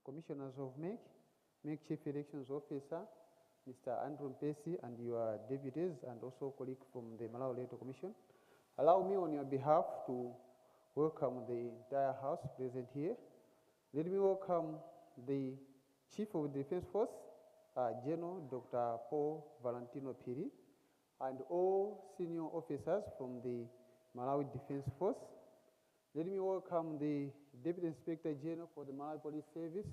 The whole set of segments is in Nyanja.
commissioners of MEC Chief Elections Officer, Mr. Andrew Mpesi, and your deputies, and also colleagues from the Malawi Electoral Commission. Allow me on your behalf to welcome the entire House present here. Let me welcome the Chief of the Defense Force, General Dr. Paul Valentino Piri, and all senior officers from the Malawi Defense Force. Let me welcome the Deputy Inspector General for the Malawi Police Service,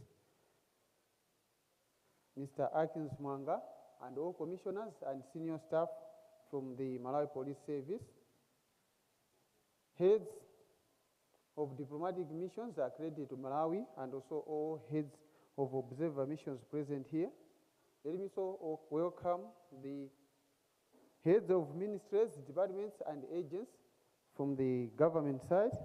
Mr. Akins Mwanga, and all commissioners and senior staff from the Malawi Police Service. Heads of diplomatic missions are accredited to Malawi, and also all heads of observer missions present here. Let me also welcome the heads of ministries, departments, and agents from the government side.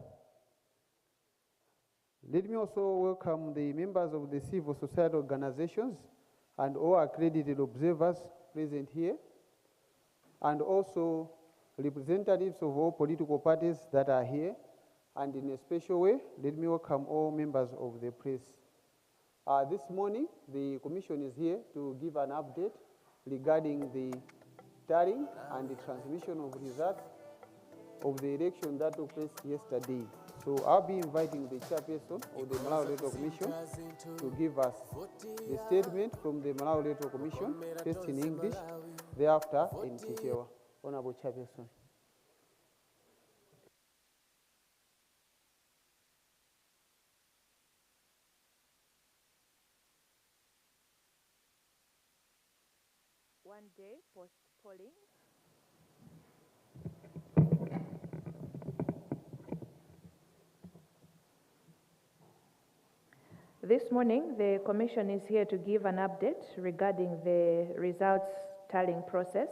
Let me also welcome the members of the civil society organizations and all accredited observers present here, and also representatives of all political parties that are here. And in a special way, let me welcome all members of the press. This morning, the Commission is here to give an update regarding the tallying and the transmission of results of the election that took place yesterday. So I'll be inviting the chairperson of the Malawi Electoral Commission to give us the statement from the Malawi Electoral Commission, first in English, thereafter in Chichewa. Honorable Chairperson. One day post-polling. This morning, the Commission is here to give an update regarding the results tallying process,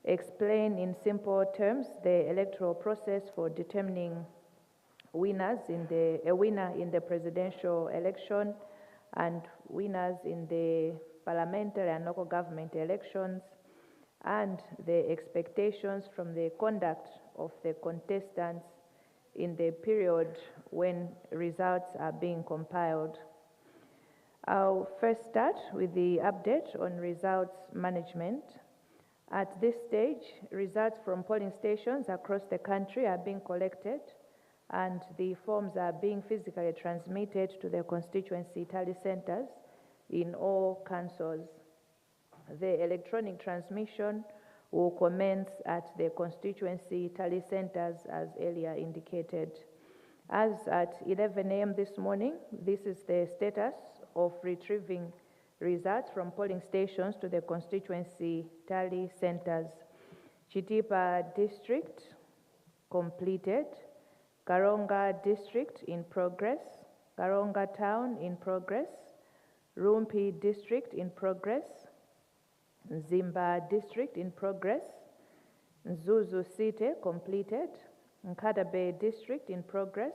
explain in simple terms the electoral process for determining a winner in the presidential election and winners in the parliamentary and local government elections, and the expectations from the conduct of the contestants in the period when results are being compiled. I'll first start with the update on results management. At this stage, results from polling stations across the country are being collected, and the forms are being physically transmitted to the constituency tally centers in all councils. The electronic transmission will commence at the constituency tally centers as earlier indicated. As at 11 a.m. this morning, this is the status of retrieving results from polling stations to the constituency tally centers. Chitipa District completed, Karonga District in progress, Karonga Town in progress, Rumpi District in progress, Zimba District in progress, Zuzu City completed, Nkadabe District in progress,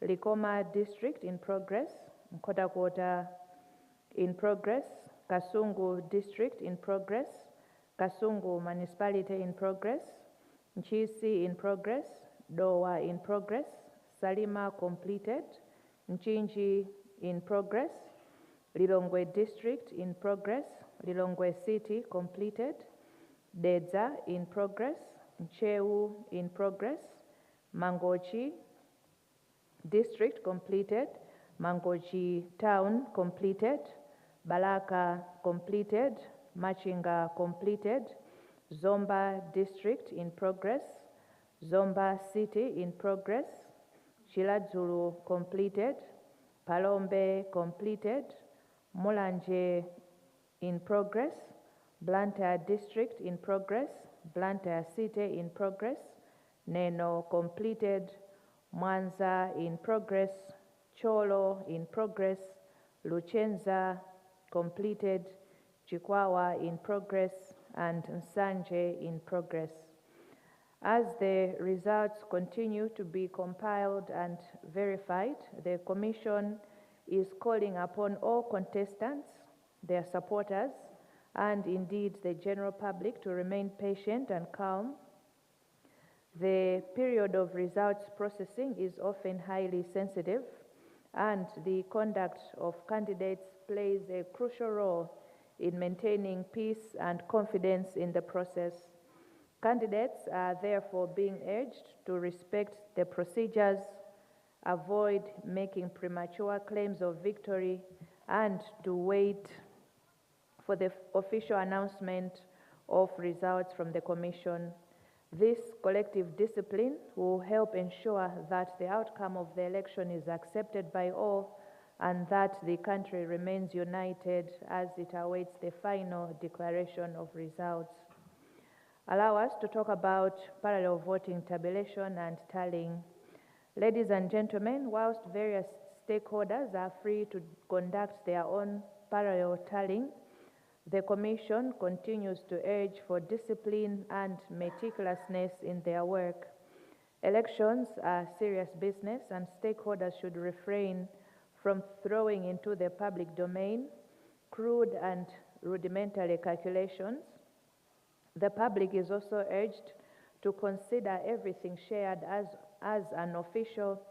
Likoma District in progress, Nkhotakota in progress, Kasungu District in progress, Kasungu Municipality in progress, Nchisi in progress, Dowa in progress, Salima completed, Nchinji in progress, Lilongwe District in progress, Lilongwe City completed, Dedza in progress, Nchewu in progress, Mangochi District completed, Mangochi Town completed, Balaka completed, Machinga completed, Zomba District in progress, Zomba City in progress, Shiladzulu completed, Palombe completed, Mulanje in progress, Blantyre District in progress, Blantyre City in progress, Neno completed, Mwanza in progress, Cholo in progress, Luchenza completed, Chikwawa in progress, and Nsanje in progress. As the results continue to be compiled and verified, the Commission is calling upon all contestants, their supporters, and indeed the general public to remain patient and calm. The period of results processing is often highly sensitive, and the conduct of candidates plays a crucial role in maintaining peace and confidence in the process. Candidates are therefore being urged to respect the procedures, avoid making premature claims of victory, and to wait for the official announcement of results from the Commission. This collective discipline will help ensure that the outcome of the election is accepted by all and that the country remains united as it awaits the final declaration of results. Allow us to talk about parallel voting tabulation and tallying. Ladies and gentlemen, whilst various stakeholders are free to conduct their own parallel tallying, the Commission continues to urge for discipline and meticulousness in their work. Elections are serious business and stakeholders should refrain from throwing into the public domain crude and rudimentary calculations. The public is also urged to consider everything shared as unofficial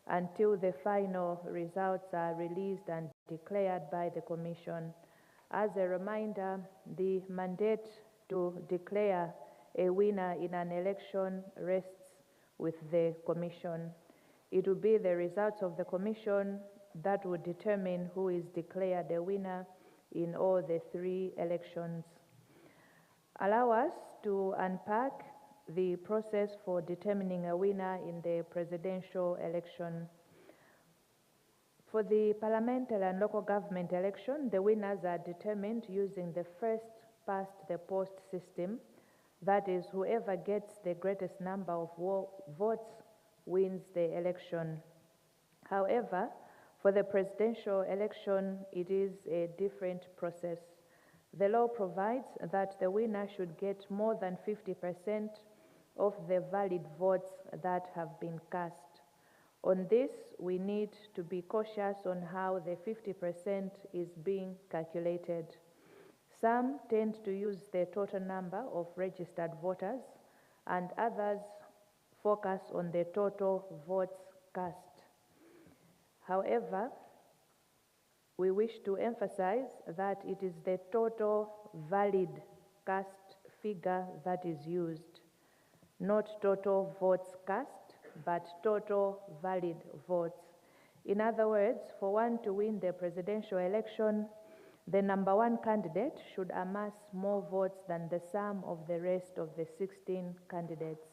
until the final results are released and declared by the Commission. As a reminder, the mandate to declare a winner in an election rests with the Commission. It will be the results of the Commission that will determine who is declared a winner in all the 3 elections. Allow us to unpack the process for determining a winner in the presidential election. For the parliamentary and local government election, the winners are determined using the first past the post system. That is, whoever gets the greatest number of votes wins the election. However, for the presidential election, it is a different process. The law provides that the winner should get more than 50% of the valid votes that have been cast. On this, we need to be cautious on how the 50% is being calculated. Some tend to use the total number of registered voters, and others focus on the total votes cast. However, we wish to emphasize that it is the total valid cast figure that is used, not total votes cast, but total valid votes. In other words, for one to win the presidential election, the number 1 candidate should amass more votes than the sum of the rest of the 16 candidates.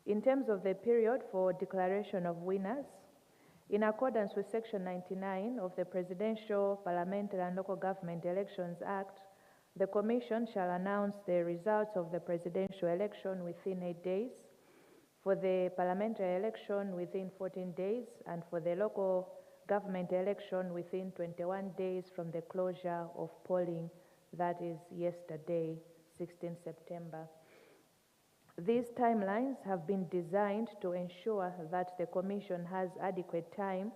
In terms of the period for declaration of winners, in accordance with Section 99 of the Presidential, Parliamentary and Local Government Elections Act, the Commission shall announce the results of the presidential election within 8 days, for the parliamentary election within 14 days, and for the local government election within 21 days from the closure of polling, that is yesterday, 16 September. These timelines have been designed to ensure that the Commission has adequate time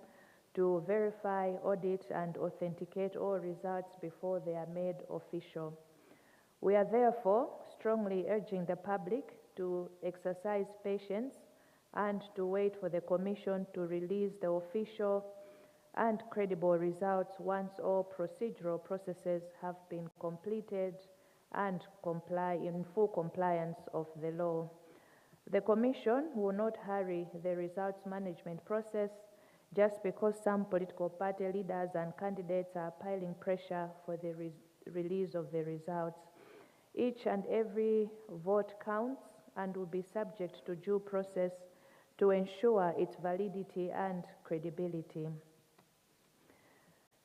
to verify, audit, and authenticate all results before they are made official. We are therefore strongly urging the public to exercise patience and to wait for the Commission to release the official and credible results once all procedural processes have been completed and comply in full compliance of the law. The Commission will not hurry the results management process just because some political party leaders and candidates are piling pressure for the release of the results. Each and every vote counts and will be subject to due process to ensure its validity and credibility.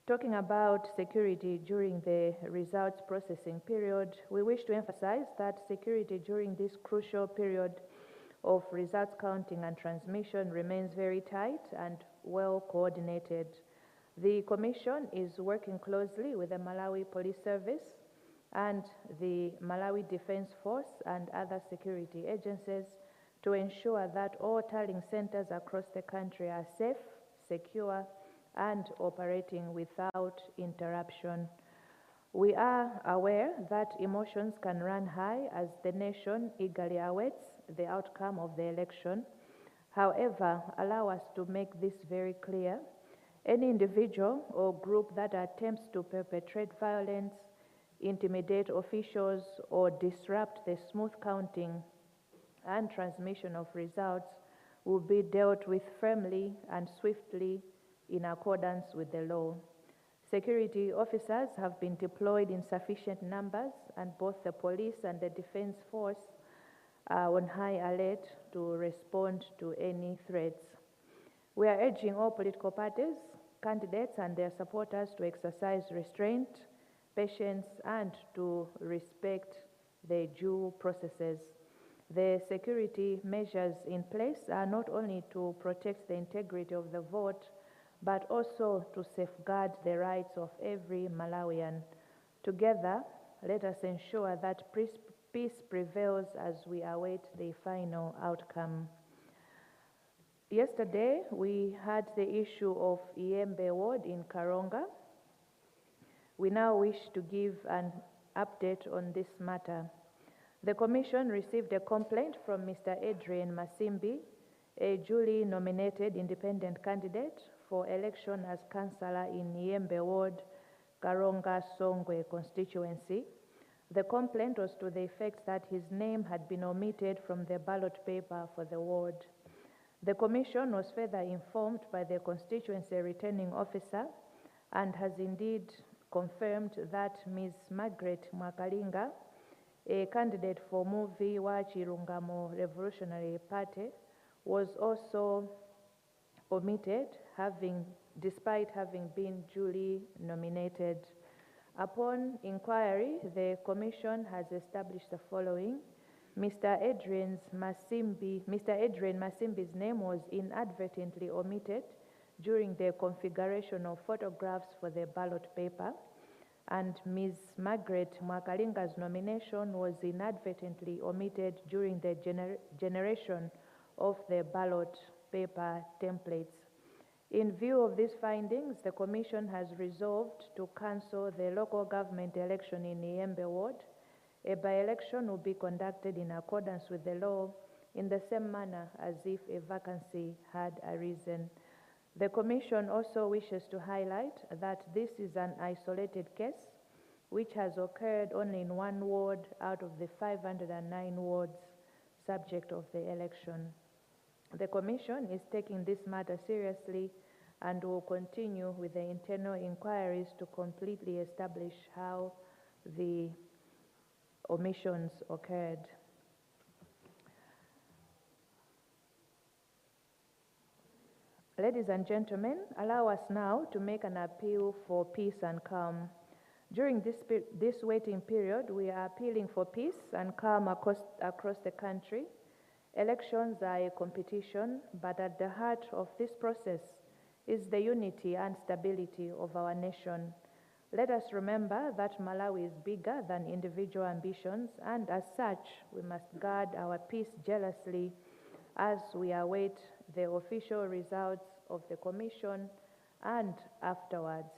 Talking about security during the results processing period, we wish to emphasize that security during this crucial period of results counting and transmission remains very tight and well coordinated. The Commission is working closely with the Malawi Police Service and the Malawi Defense Force and other security agencies to ensure that all tallying centers across the country are safe, secure, and operating without interruption. We are aware that emotions can run high as the nation eagerly awaits the outcome of the election. However, allow us to make this very clear. Any individual or group that attempts to perpetrate violence, intimidate officials, or disrupt the smooth counting and transmission of results will be dealt with firmly and swiftly in accordance with the law. Security officers have been deployed in sufficient numbers, and both the police and the defense force are on high alert to respond to any threats. We are urging all political parties, candidates, and their supporters to exercise restraint, patience, and to respect the due processes. The security measures in place are not only to protect the integrity of the vote, but also to safeguard the rights of every Malawian. Together, let us ensure that peace prevails as we await the final outcome. Yesterday, we had the issue of Iyembe Ward in Karonga. We now wish to give an update on this matter. The Commission received a complaint from Mr. Adrian Masimbi, a duly nominated independent candidate for election as councillor in Iyembe Ward, Karonga Songwe constituency. The complaint was to the effect that his name had been omitted from the ballot paper for the ward. The Commission was further informed by the constituency returning officer and has indeed confirmed that Ms. Margaret Mwakalinga, a candidate for Muvi wa Chirungamo Revolutionary Party, was also omitted, despite having been duly nominated. Upon inquiry, the Commission has established the following. Mr. Adrian Masimbi's name was inadvertently omitted during the configuration of photographs for the ballot paper, and Ms. Margaret Mwakalinga's nomination was inadvertently omitted during the generation of the ballot paper templates. In view of these findings, the Commission has resolved to cancel the local government election in Iyembe Ward. A by-election will be conducted in accordance with the law in the same manner as if a vacancy had arisen. The Commission also wishes to highlight that this is an isolated case which has occurred only in one ward out of the 509 wards subject of the election. The Commission is taking this matter seriously and will continue with the internal inquiries to completely establish how the omissions occurred. Ladies and gentlemen, allow us now to make an appeal for peace and calm. During this waiting period, we are appealing for peace and calm across the country. Elections are a competition, but at the heart of this process is the unity and stability of our nation. Let us remember that Malawi is bigger than individual ambitions, and as such, we must guard our peace jealously as we await the official results of the Commission and afterwards.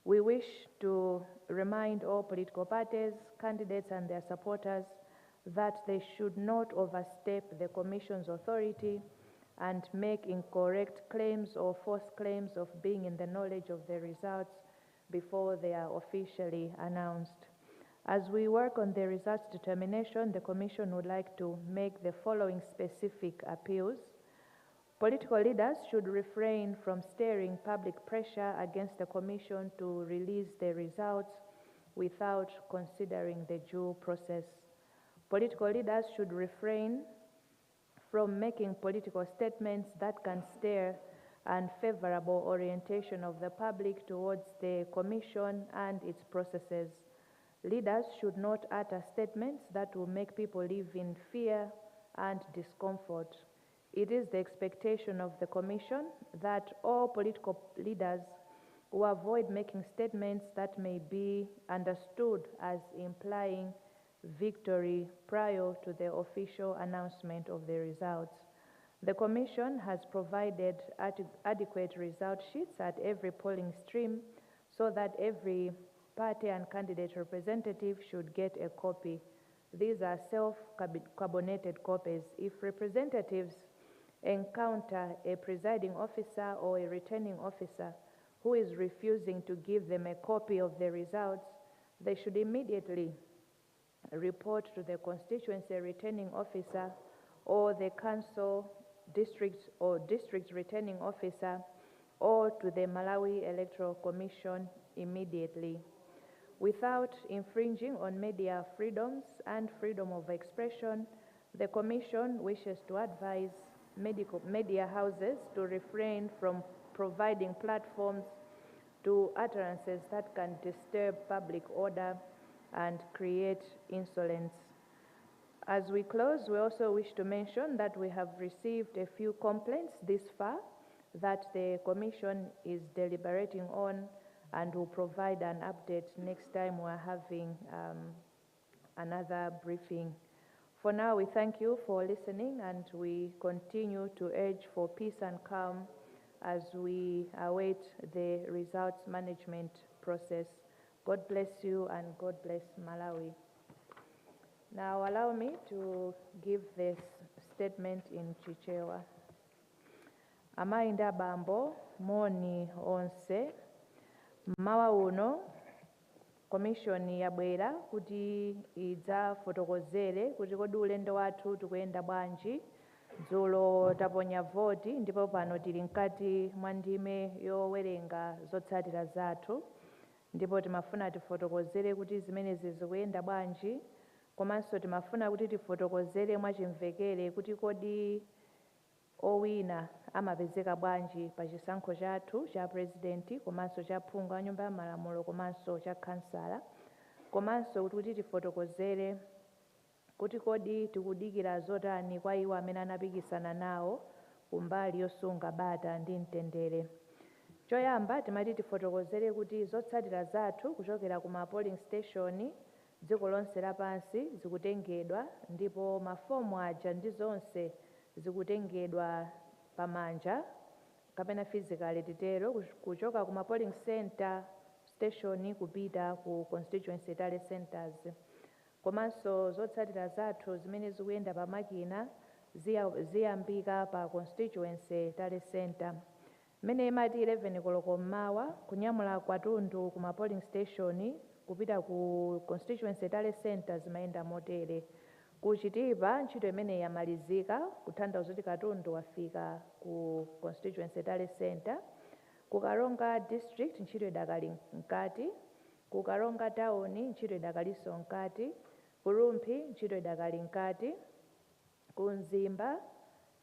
We wish to remind all political parties, candidates, and their supporters that they should not overstep the Commission's authority and make incorrect claims or false claims of being in the knowledge of the results before they are officially announced. As we work on the results determination, the Commission would like to make the following specific appeals. Political leaders should refrain from stirring public pressure against the Commission to release the results without considering the due process. Political leaders should refrain from making political statements that can stir unfavorable orientation of the public towards the Commission and its processes. Leaders should not utter statements that will make people live in fear and discomfort. It is the expectation of the Commission that all political leaders will avoid making statements that may be understood as implying victory prior to the official announcement of the results. The Commission has provided adequate result sheets at every polling stream so that every party and candidate representative should get a copy. These are self-carbonated copies. If representatives encounter a presiding officer or a returning officer who is refusing to give them a copy of the results, they should immediately report to the constituency returning officer or the council district or district returning officer or to the Malawi Electoral Commission immediately. Without infringing on media freedoms and freedom of expression, the Commission wishes to advise media houses to refrain from providing platforms to utterances that can disturb public order and create insolence. As we close, we also wish to mention that we have received a few complaints this far that the Commission is deliberating on and will provide an update next time we're having another briefing. For now, we thank you for listening and we continue to urge for peace and calm as we await the results management process. God bless you and God bless Malawi. Now allow me to give this statement in Chichewa. Amainda bambo moni onse mawa uno Commission yabwera kuti idzafotokozere kuti kodi ulendo wathu tikuyenda bwanji. Dzulo taponya voti ndipo pano tili mkati mwa ndime yowerenga zotsatira zathu ndipo timafuna tifotokozere kuti zimenezi zikuyenda bwanji, komanso timafuna kuti tifotokozere mwachimvekere kuti kodi owina amapezeka bwanji pa chisankho chathu cha president komanso cha phungu wa nyumba ya malamulo komanso cha kansala, komanso kuti tifotokozere kuti kodi tikudikira zotani kwa iwo amene anapikisana nawo kumbali yosunga bata ndi mtendere. Choyamba timati tifotokozere kuti zotsatira zathu kuchokera ku ma polling station dziko lonse lapansi zikutengedwa ndipo mafomu aja ndi zonse zikutengedwa pamanja kapena physically titero kuchoka ku ma polling center station kupita ku constituency tally centers. Komanso zotsatira zathu zimene zikuyenda pa makina ziyambika pa constituency tally center. Mene imati 11 koloko mmawa kunyamula katundu ku ma polling station kupita ku constituency tally center zimayenda motere. Kuchitipa ntchito imene yamalizika kutanthauza kuti katundu wafika ku constituency tally center. Ku Karonga district ntchito idakali mkati, ku Karonga town ntchito idakalinso mkati, ku Rumphi ntchito idakali mkati, ku Mzimba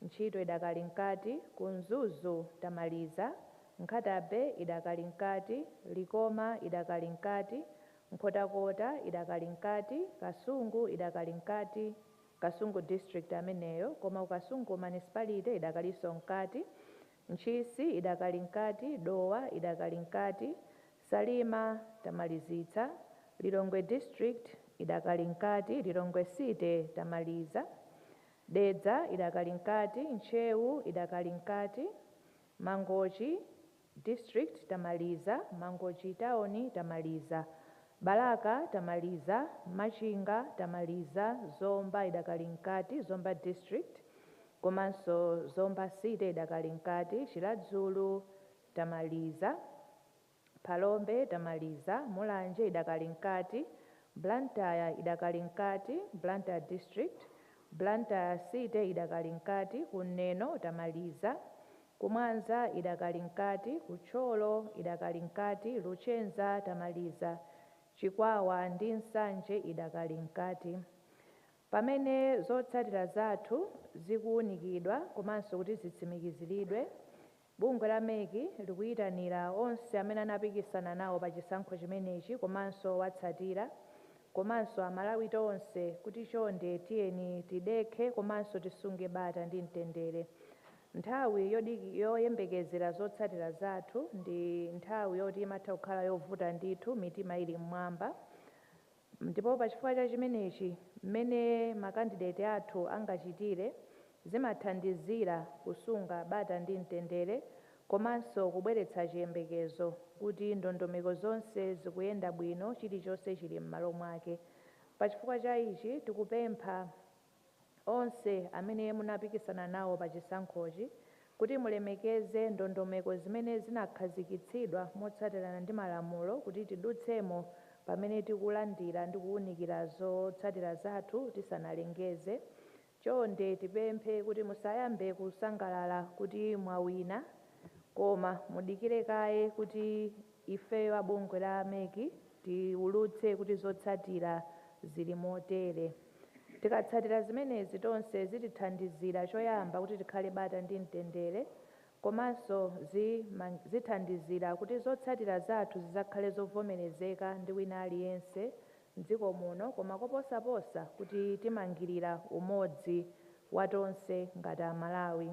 ntchito idakali mkati, ku Mzuzu tamaliza, Nkhatabe idakali mkati, Likoma idakali mkati, Nkhotakota idakali mkati, Kasungu idakali mkati, Kasungu district ameneyo, koma ku Kasungu municipality idakalinso mkati, Nchisi idakali mkati, Dowa idakali mkati, Salima tamalizitsa, Lilongwe district idakali mkati, Lilongwe city tamaliza, Dedza idakali mkati, Nchewu idakali mkati, Mangochi district tamaliza, Mangochi town tamaliza, Balaka tamaliza, Machinga tamaliza, Zomba idakali mkati, Zomba district, komanso Zomba city idakali mkati, Chiladzulu tamaliza, Palombe tamaliza, Mulanje idakali mkati, Blantyre idakali mkati, Blantyre district, Blantyre city idakali mkati, Kuneno tamaliza, Kumwanza idakali mkati, Kucholo idakali mkati, Luchenza tamaliza, Chikwawa ndi Nsanje idakali mkati. Pamene zotsatira zathu zikuunikidwa komanso kuti zitsimikiziridwe, bungwe la meki likuyitanira onse amene anapikisana nawo pa chisankho chimenechi komanso watsatira komanso amalawi tonse kuti chonde tiyeni tidekhe komanso tisunge bata ndi mtendere. Nthawi yoyembekezera zotsatira zathu ndi nthawi yoti imatha kukhala yovuta ndithu, mitima ili mmwamba. Ndipo pa chifukwa cha chimenechi mmene makandidate athu angachitire zimathandizira kusunga bata ndi mtendere komanso kubweretsa chiyembekezo kuti ndondomeko zonse zikuyenda bwino, chilichonse chili m'malo mwake. Pa chifukwa cha ichi tikupempha onse amene munapikisana nawo pa chisankhochi kuti mulemekeze ndondomeko zimene zinakhazikitsidwa motsatirana ndi malamulo kuti tidutsemo pamene tikulandira ndi kuwunikira zotsatira zathu tisanalengeze. Chonde tipemphe kuti musayambe kusangalala kuti mwawina, koma mudikire kaye kuti ifeyo abungwe la ameki tiwulutse kuti zotsatira zili motere. Tikatsatira zimenezi tonse zitithandizira choyamba kuti tikhale bata ndi mtendere, komanso zithandizira kuti zotsatira zathu zizakhale zovomerezeka ndi wina aliyense m'dziko muno, koma koposaposa kuti timangirira umodzi wa tonse ngati Amalawi.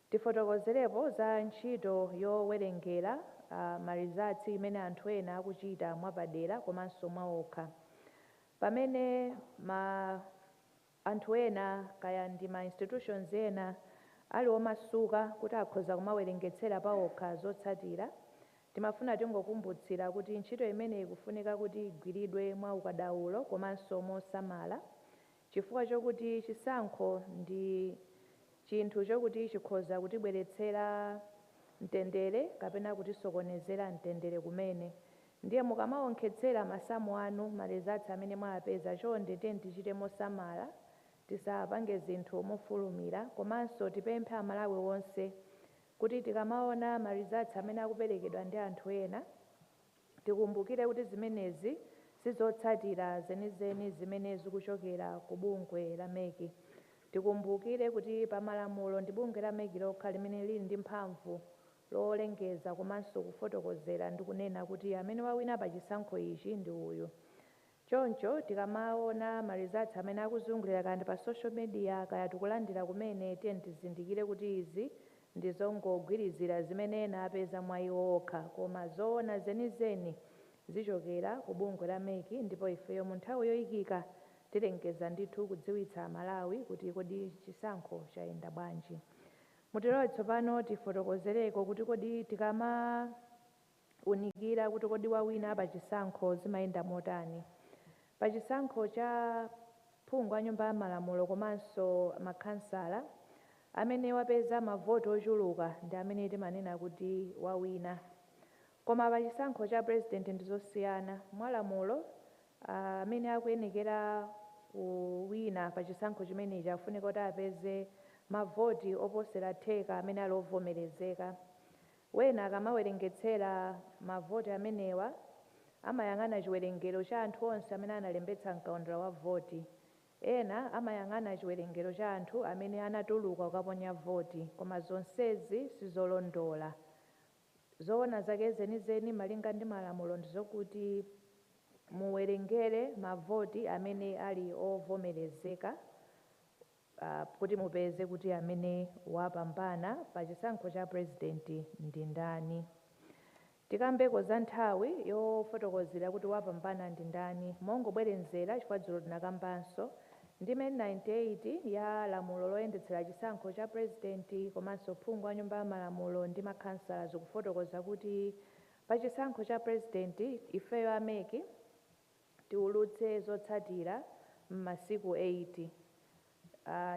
Tifotokozerepo za ntchito yowerengera marizatsi imene anthu ena akuchita mwapadera komanso mwaokha. Pamene anthu ena kaya ndi ma institutions ena ali omasuka kuti akhoza kumawerengetsera paokha zotsatira, timafuna tingokumbutsira kuti ntchito imeneyi ikufunika kuti igwiridwe mwa ukadaulo komanso mosamala, chifukwa chokuti chisankho ndi chinthu chokuti chikhoza kutibweretsera mtendere kapena kutisokonezera mtendere kumene. Ndiye mukamaonkhetsera masamu anu marizatsi amene mwapeza, chonde tichite mosamala, tisapange zinthu mofulumira, komanso tipemphe Amalawi wonse kuti tikamaona marizatsi amene akuperekedwa ndi anthu ena tikumbukire kuti zimenezi sizotsatira zenizeni zimene zikuchokera ku bungwe la meki. Tikumbukire kuti pamalamulo ndi bungwe la meki lokha limene lili ndi mphamvu lolengeza komanso kufotokozera ndi kunena kuti amene wawina pa chisankho ichi ndi uyu. Choncho tikamaona marizatsi amene akuzungulira kandi pa social media kaya tikulandira kumene tizindikire kuti izi ndizongogwirizira zimene ena apeza mwa iwo okha, koma zoona zenizeni zichokera ku bungwe la meki, ndipo ifeyo mu nthawi yoyikika tilengeza ndithu kudziwitsa Amalawi kuti kodi chisankho chayenda bwanji. Mutilole tsopano tifotokozereko kuti kodi tikamaunikira kuti kodi wawina pa chisankho zimayenda motani. Pa chisankho cha phungu a nyumba ya malamulo komanso makhansala, amene wapeza mavoti ochuluka ndi amene timanena kuti wawina. Koma pa chisankho cha president ndizosiyana. Mwalamulo amene akuyenekera kuwina pa chisankho chimenechi afunika kuti apeze mavoti oposera theka amene ali ovomerezeka. Wena akamawerengetsera mavoti amenewa amayang'ana chiwerengero cha anthu onse amene analembetsa mkaundula wa voti. Ena amayang'ana chiwerengero cha anthu amene anatuluka kukaponya voti, koma zonsezi sizolondola. Zoona zake zenizeni malinga ndi malamulo ndizokuti muwerengere mavoti amene ali ovomerezeka kuti mupeze kuti amene wapambana pa chisankho cha president ndi ndani. Tikambeko za nthawi yofotokozera kuti wapambana ndi ndani, mongobwerenzera chifukwa dzulo tinakambanso ndime 98 ya lamulo loyendetsera chisankho cha president komanso phungu a nyumba ya malamulo ndi makhansala zikufotokoza kuti pa chisankho cha president ifeyo ameki tiwulutse zotsatira m'masiku 8.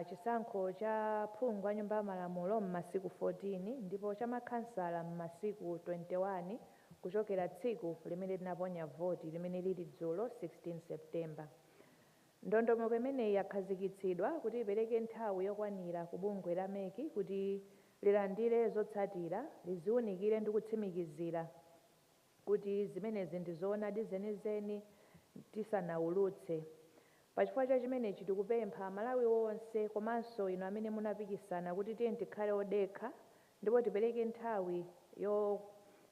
Chisankho cha phungu a nyumba ya malamulo m'masiku 14 ndipo cha makhansala m'masiku 21 kuchokera tsiku limene tinaponya voti limene lili dzulo 16 September. Ndondomeko imeneyi yakhazikitsidwa kuti ipereke nthawi yokwanira ku bungwe la meki kuti lilandire zotsatira, liziwunikire ndi kutsimikizira kuti zimenezi ndizoonadi zenizeni tisanawulutse. Pachifukwa cha chimenechi tikupempha Amalawi wonse komanso inu amene munapikisana kuti tikhale odekha ndipo tipereke nthawi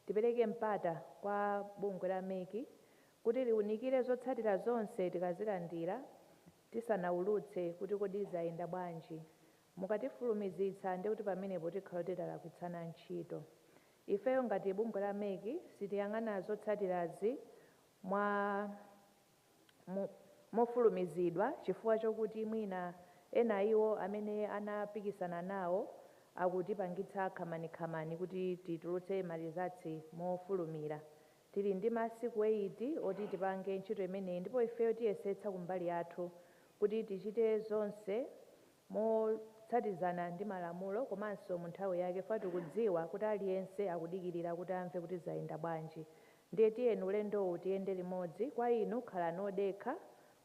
tipereke mpata kwa bungwe la meki kuti liwunikire zotsatira zonse tikazilandira tisanawulutse kuti kodi zayenda bwanji. Mukatifulumizitsa ndi kuti pamenepo tikhala titalakwitsana ntchito. Ifeyo ngati bungwe la meki sitiyang'ana zotsatirazi mofulumizidwa chifukwa chokuti mwina ena iwo amene anapikisana nawo akutipangitsa khamani kuti titulutse marizatsi mofulumira. Tili ndi masiku 8 oti tipange ntchito imeneyi, ndipo ifeyo tiyesetsa kumbali yathu kuti tichite zonse motsatizana ndi malamulo komanso mu nthawi yake fati kudziwa kuti aliyense akudikirira kuti amve kuti zayenda bwanji. Ndiye tiyeni ulendowu tiyende limodzi. Kwa inu khalani odekha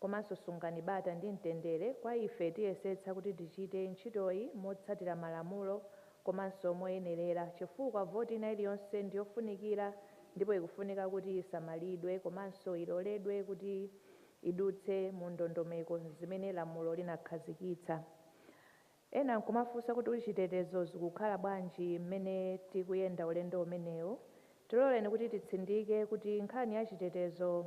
komanso sungani bata ndi mtendere. Kwa ife tiyesetsa kuti tichite ntchitoyi motsatira malamulo komanso moyenerera chifukwa voti ina iliyonse ndiyofunikira ndipo ikufunika kuti isamalidwe komanso iloledwe kuti idutse mu ndondomeko zimene lamulo linakhazikitsa. Ena nkumafunsa kuti chitetezo zikukhala bwanji mmene tikuyenda ulendo umenewu. Tiloleni kuti titsindike kuti nkhani ya chitetezo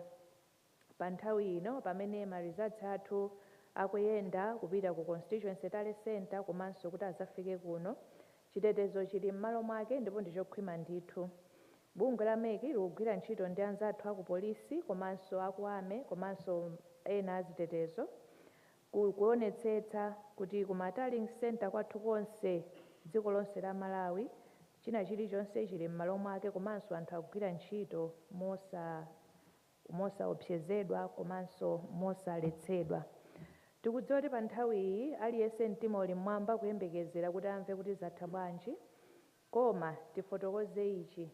pa nthawi ino pamene ma results athu akuyenda kupita ku constituency tale center komanso kuti azafike kuno, chitetezo chili m'malo mwake ndipo ndichokhwima ndithu. Bungwe la MEC likugwira ntchito ndi anzathu aku polisi komanso aku ame komanso ena azitetezo kuonetsetsa kuti kuma tallying center kwathu konse dziko lonse la Malawi china chilichonse chili m'malo mwake komanso anthu akugwira ntchito mosaopsezedwa komanso mosaletsedwa. Tikudziwa kuti pa nthawi iyi aliyense mtima uli mmwamba kuyembekezera kuti amve kuti zatha bwanji, koma tifotokoze ichi: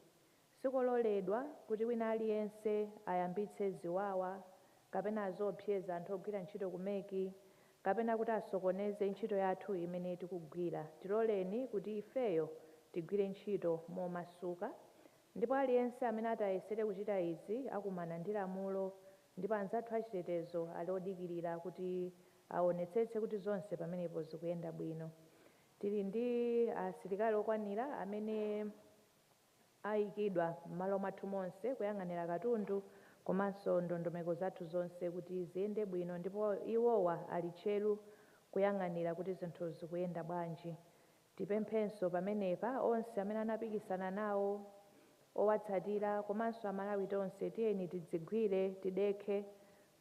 sikololedwa kuti wina aliyense ayambitse ziwawa kapena azopseza anthu ogwira ntchito ku MEC kapena kuti asokoneze ntchito yathu imene tikugwira. Tiloleni kuti ifeyo tigwire ntchito momasuka, ndipo aliyense amene atayesere kuchita izi akumana ndi lamulo, ndipo anzathu achitetezo ali odikirira kuti aonetsetse kuti zonse pamenepo zikuyenda bwino. Tili ndi asilikali okwanira amene ayikidwa m'malo mwathu monse kuyang'anira katundu komanso ndondomeko zathu zonse kuti ziyende bwino, ndipo iwowa ali tcheru kuyang'anira kuti zinthu zikuyenda bwanji. Tipemphenso pamenepa onse amene anapikisana nawo, owatsatira komanso Amalawi tonse tiyeni tidzigwire, tidekhe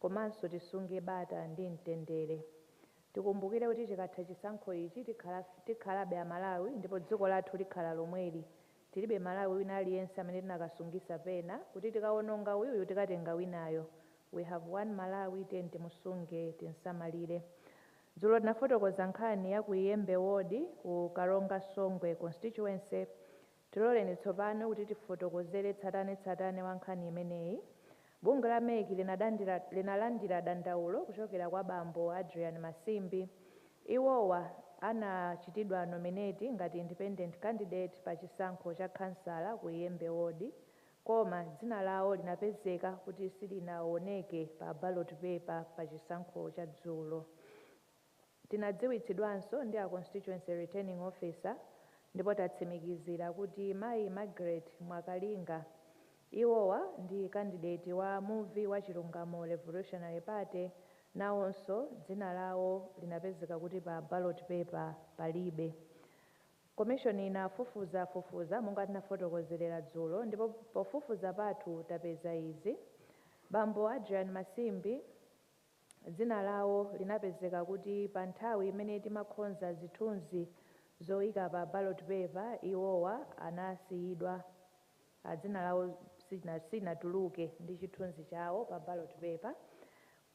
komanso tisunge bata ndi mtendere. Tikumbukire kuti chikatha chisankho ichi tikhalabe Amalawi ndipo dziko lathu likhala lomweli. Tilibe Malawi wina aliyense amene tinakasungisa pena kuti tikawononga uyuyu tikatenga winayo. We have one Malawi, tiyeni timusunge tinsamalire. Dzulo tinafotokoza nkhani ya ku Iyembe Ward ku Karonga Songwe constituency. Tiloleni tsopano kuti tifotokozere tsatanetsatane wa nkhani imeneyi. Bungwe la MEC linalandira dandaulo kuchokera kwa bambo Adrian Masimbi. Iwowa anachitidwa nominate ngati independent candidate pa chisankho cha kansala ku Iyembe Ward, koma dzina lawo linapezeka kuti silinaoneke pa ballot paper pa chisankho cha dzulo. Tinadziwitsidwanso ndi a constituency returning officer ndipo tatsimikizira kuti Mayi Margaret Mwakalinga, iwowa ndi candidate wa muvi wa Chilungamo Revolutionary Party, nawonso dzina lawo linapezeka kuti pa ballot paper palibe. Commission inafufuza monga tinafotokozerera dzulo, ndipo pofufuza pathu tapeza izi: bambo Adrian Masimbi dzina lawo linapezeka kuti pa nthawi imene timakhonza zithunzi zoyika pa ballot paper iwowa anasiyidwa, dzina lawo sinatuluke ndi chithunzi chawo pa ballot paper.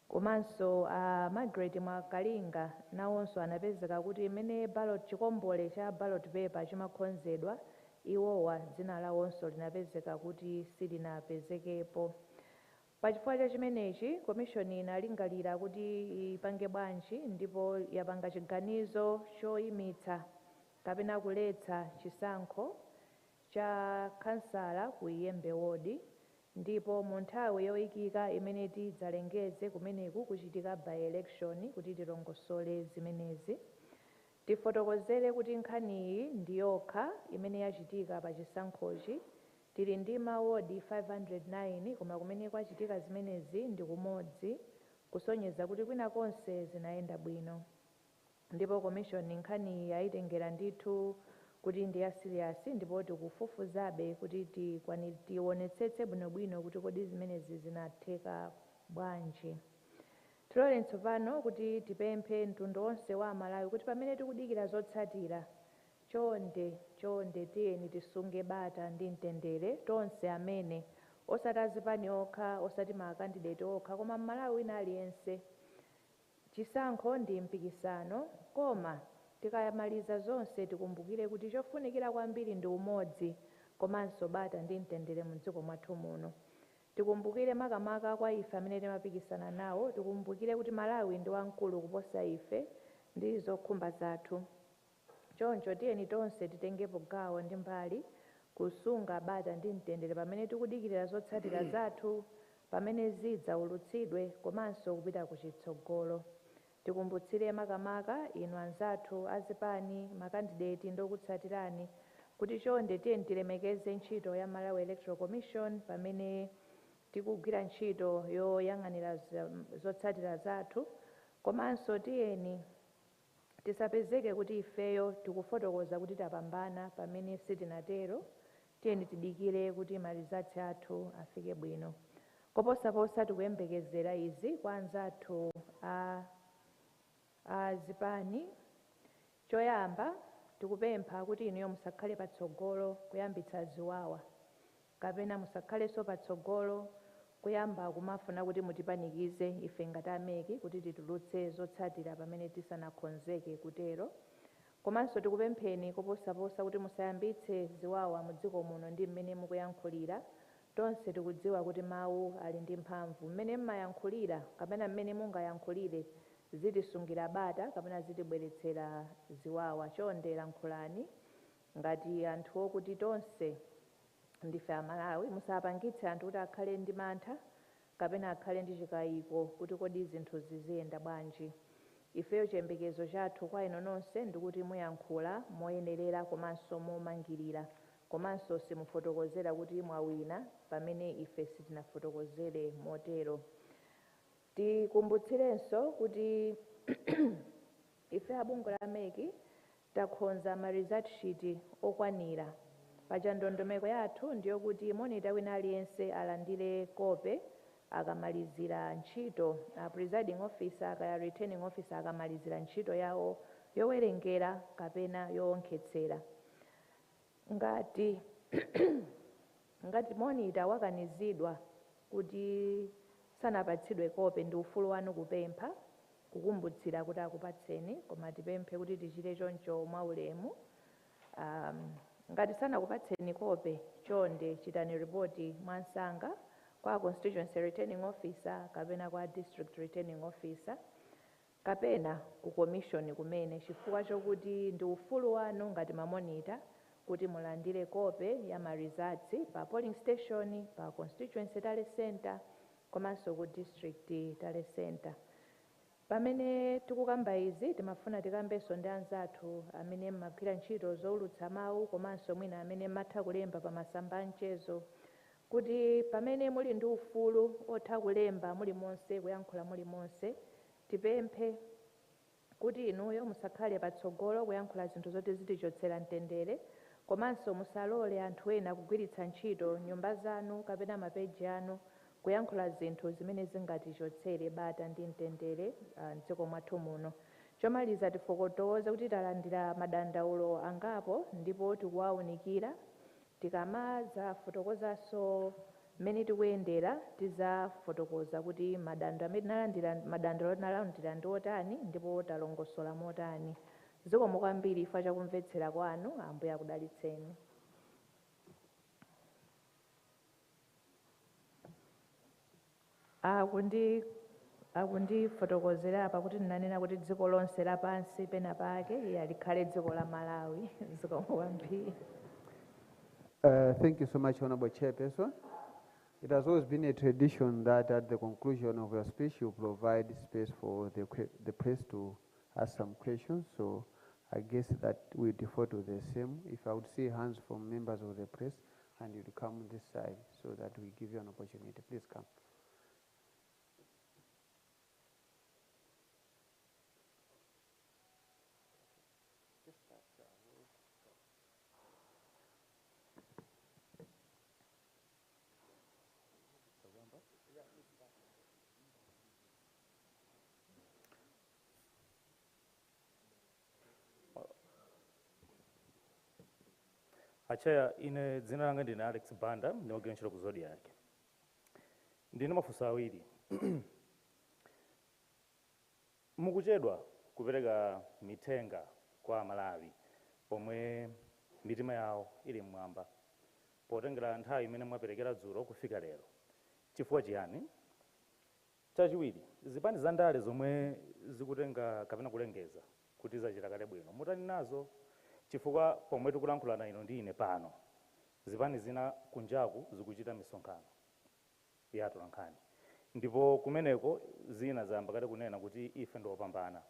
Komanso Margaret Mwakalinga nawonso anapezeka kuti imene chikombole cha ballot paper chimakhonzedwa iwowa dzina lawonso linapezeka kuti silinapezekepo. Pachifukwa cha chimenechi commission inalingalira kuti ipange bwanji, ndipo yapanga chiganizo choyimitsa kapena kuletsa chisankho cha kansala ku Iyembe Ward, ndipo mu nthawi yoyikika imene tidzalengeze kumeneku kuchitika by election kuti tilongosole zimenezi. Tifotokozere kuti nkhaniyi ndi yokha imene yachitika pa chisankhochi. Tili ndi mawodi 509 koma kumene kwachitika zimenezi ndi kumodzi, kusonyeza kuti kwina konse zinayenda bwino. Ndipo commission nkhaniyi yayitengera ndithu kuti ndi ya serious, ndipo tikufufuzabe kuti tionetsetse bwinobwino kuti kodi zimenezi zinatheka bwanji. Tiloleni tsopano kuti tipemphe mtundu wonse wa Malawi kuti pamene tikudikira zotsatira, chonde tiyeni tisunge bata ndi mtendere tonse amene osati azipani okha, osati makandidate okha, koma Malawi wina aliyense. Chisankho ndi mpikisano, koma tikayamaliza zonse tikumbukire kuti chofunikira kwambiri ndi umodzi komanso bata ndi mtendere mu dziko mwathu muno. Tikumbukire makamaka kwa ife amene timapikisana nawo, tikumbukire kuti Malawi ndi wamkulu kuposa ife ndi zokhumba zathu. Choncho tiyeni tonse titengepo gawo ndi mbali kusunga bata ndi mtendere pamene tikudikirira zotsatira zathu pamene zidzaulutsidwe komanso kupita kuchitsogolo. Tikumbutsire makamaka inu anzathu azipani makandideti ndokutsatirani kuti chonde tiyeni tilemekeze ntchito ya Malawi Electoral Commission pamene tikugwira ntchito yoyang'anira zotsatira zathu, komanso tiyeni tisapezeke kuti ifeyo tikufotokoza kuti tapambana pamene sitinatero. Tiyeni tidikire kuti malizatsi athu afike bwino. Koposaposa tikuyembekezera izi kwa anzathu azipani. Choyamba tikupempha kuti inuyo musakhale patsogolo kuyambitsa ziwawa kapena musakhalenso patsogolo kuyamba kumafuna kuti mutipanikize ife ngati ameki kuti titulutse zotsatira pamene tisanakonzeke kutero. Komanso tikupempheni koposaposa kuti musayambitse ziwawa mu dziko muno ndi mmene mukuyankhulira. Tonse tikudziwa kuti mawu ali ndi mphamvu. Mmene mmayankhulira kapena mmene mungayankhulire zitisungira bata kapena zitibweretsera ziwawa. Chonde lankhulani ngati anthu okuti tonse ndife Amalawi, musapangitse anthu kuti akhale ndi mantha kapena akhale ndi chikayiko kuti kodi zinthu ziziyenda bwanji. Ifeyo chiyembekezo chathu kwa inu nonse ndikuti muyankhula moyenerera komanso momangirira, komanso simufotokozera kuti mwawina pamene ife sitinafotokozere motero. Tikumbutsirenso kuti ife abungwe la meki takonza ma result sheet okwanira. Paja ndondomeko yathu ndiyo kuti monitor wina aliyense alandire kope akamalizira ntchito, presiding officer kaya returning officer akamalizira ntchito yawo yowerengera kapena yowonkhetsera. Ngati monitor wakanizidwa kuti sanapatsidwe kope ndi ufulu wanu kupempha kukumbutsira kuti akupatseni, koma tipemphe kuti tichite choncho mwaulemu. Ngati sanakupatseni kope chonde chitani ripoti mwansanga kwa constituency returning officer kapena kwa district returning officer kapena ku commission kumene, chifukwa chokuti ndi ufulu wanu ngati mamonita kuti mulandire kope ya ma results pa polling station, pa constituency tale center komanso ku district tale center. Pamene tikukamba izi timafuna tikambenso ndi anzathu amene mmagwira ntchito zowulutsa mawu komanso mwina amene mmatha kulemba pa masamba amchezo kuti pamene muli ndi ufulu otha kulemba muli monse kuyankhula muli monse, tipemphe kuti inuyo musakhale patsogolo kuyankhula zinthu zoti zitichotsera mtendere, komanso musalole anthu ena kugwiritsa ntchito nyumba zanu kapena mapeji anu kuyankhula zinthu zimene zingatichotsere bata ndi mtendere m'dziko mwathu muno. Chomaliza tifotokoze kuti talandira madandaulo angapo ndipo tikuwawunikira. Tikamaza fotokozanso mmene tikuyendera tizafotokoza kuti madandaulo nalandira ndi otani ndipo talongosola motani. Zikomo kwambiri chifukwa chakumvetsera kwanu. Ambuye akudalitseni. Akundifotokozera apa kuti ndinanena kuti dziko lonse lapansi pena pake likhale dziko la Malawi. Zikomo kwambiri. Thank you so much, Honorable Chairperson. It has always been a tradition that at the conclusion of your speech you provide space for the press to ask some questions. So I guess that we defer to the same. If I would see hands from members of the press and you'd come this side so that we give you an opportunity. Please come. Achaya ine dzina langa ndine Alex Banda ndimagwira ntchito ku Zodiac. Ndine mafunso awiri. Mukuchedwa kupereka mitenga kwa Malawi pomwe mitima yawo ili mmwamba potengera nthawi imene mwaperekera dzulo kufika lero. Chifukwa chiyani? Chachiwiri, zipani za ndale zomwe zikutenga kapena kulengeza kuti zachita kale bwino mutani nazo, chifukwa pomwe tikulankhulana ino ndi ine pano zipani zina kunjaku zikuchita misonkhano ya atolankhani, ndipo kumeneko zina zayamba kale kunena kuti ife ndiopambana.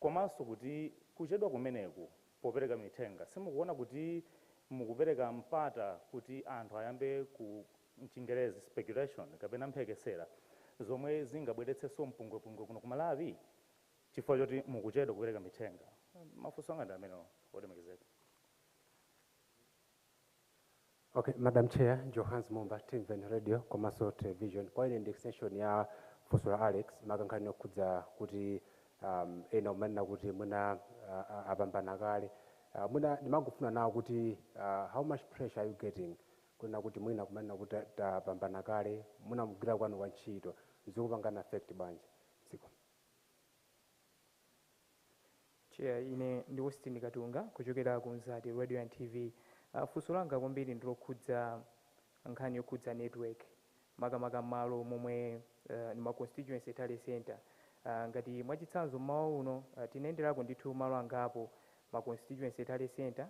Komanso kuti kuchedwa kumeneku popereka mithenga simukuona kuti mukupereka mpata kuti anthu ayambe ku mchingerezi speculation kapena mphekesera zomwe zingabweretsenso mpungwepungwe kuno ku Malawi chifukwa choti mukuchedwa kupereka mithenga. Mafunso anga ndi amenewo olemekezeka. Okay, Madam Chair, Johans Mumba, TVN Radio, komanso television. Kwa ine ndi extension ya funso la Alex, makankhani okudza kuti ena umanena kuti muna apambana kale. Muna ndimangofuna nawo kuti how much pressure are you getting? Kuna kuti mwina kumanena kuti tapambana kale, muna mugwira kwanu kwa ntchito, zikupangana affect bwanji? Siko. Chair, ine ndi Austin Katunga kuchokera ku Nzati Radio and TV. Funso langa kwambiri ndilokhudza nkhani yokhudza network makamaka malo momwe ni ma constituency tale center. Ngati mwachitsanzo mmawa uno tinayenderako ndithu malo angapo ma constituency tale center,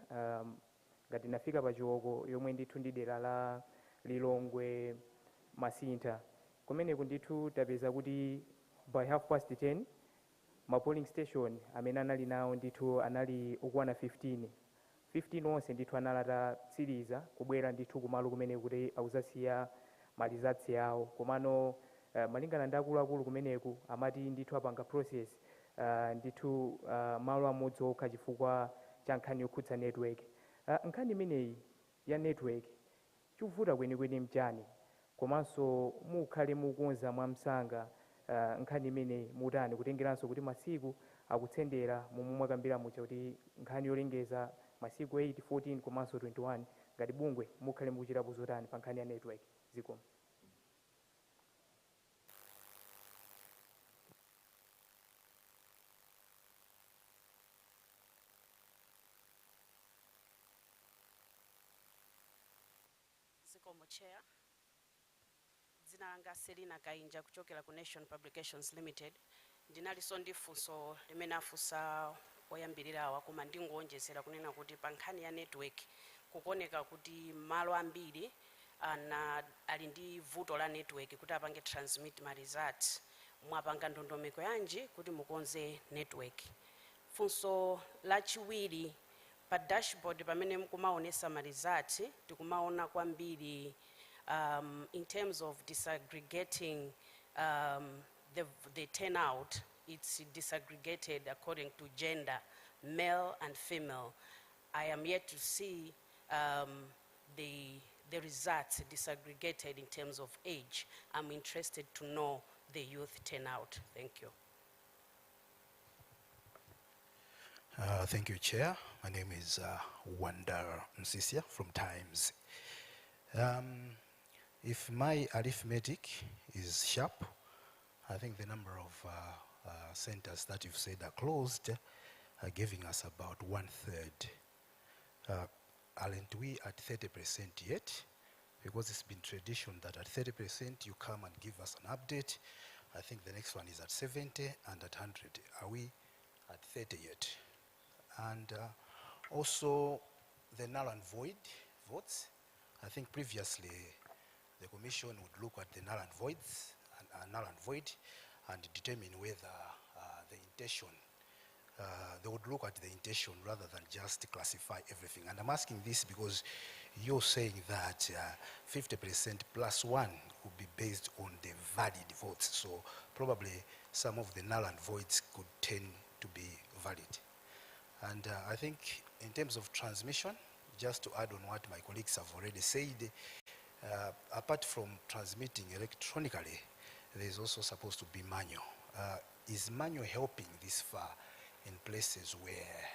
ngati nafika pa Chiwoko yomwe ndithu ndi dera la Lilongwe Masintha, kumeneku ndithu tapeza kuti by 10:30 ma polling station amene anali nawo ndithu anali okwana 15 onse ndithu analata tsiriza kubwera ndithu kumalo kumene kuti auzasiya malizatsi yawo. Komano malingana ndi akuluakulu kumeneku amati ndithu apanga process ndithu malo amodzi okha chifukwa cha nkhani yokhudza network. Nkhani imeneyi ya network chikuvuta kwenikweni mchani, komanso mukhale mukonza mwamsanga nkhani imeneyi mutani kutengeranso kuti masiku akutsendera momwe mwakambira mucha kuti nkhani yolengeza masiku 8, 14 komanso 21 ngati bungwe mukhale mukuchitapo zotani pa nkhani ya network. Zikomo. Zikomo Chair. Dzina langa Selina Kainja kuchokera ku Nation Publications Limited. Ndinaliso ndi funso limene afunsa oyambirirawa koma ndingonjezera kunena kuti pa nkhani ya network kukoneka kuti malo ambiri ali ndi vuto la network kuti apange transmit ma results. Mwapanga ndondomeko yanji kuti mukonze network? Funso lachiwiri, pa dashboard pamene mukumaonesa ma results tikumaona kwambiri in terms of disaggregating the turnout, it's disaggregated according to gender, male and female. I am yet to see the results disaggregated in terms of age. I'm interested to know the youth turnout. Thank you. Thank you, Chair. My name is Wanda Msisia from Times. If my arithmetic is sharp, I think the number of centers that you've said are closed are giving us about 1/3. Aren't we at 30% yet? Because it's been tradition that at 30% you come and give us an update. I think the next one is at 70 and at 100. Are we at 30 yet? And also the null and void votes. I think previously the Commission would look at the null and voids and null and void and determine whether the intention, they would look at the intention rather than just classify everything. And I'm asking this because you're saying that 50% plus 1 would be based on the valid votes. So probably some of the null and voids could tend to be valid. And I think in terms of transmission, just to add on what my colleagues have already said, apart from transmitting electronically, there's also supposed to be manual. Is manual helping this far in places where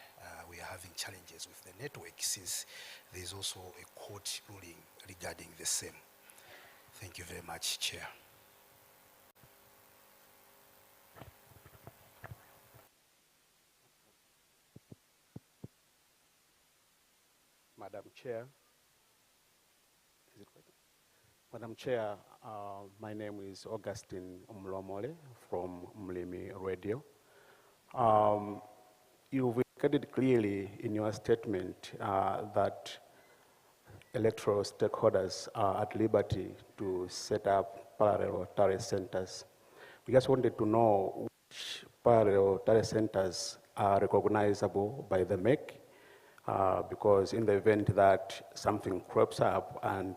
we are having challenges with the network, since there's also a court ruling regarding the same? Thank you very much, Chair. Madam Chair. Is it working? Madam Chair, my name is Augustine Umlomole from Mlimi Radio. You've indicated clearly in your statement that electoral stakeholders are at liberty to set up parallel tariff centers. We just wanted to know which parallel tariff centers are recognizable by the MEC, because in the event that something crops up and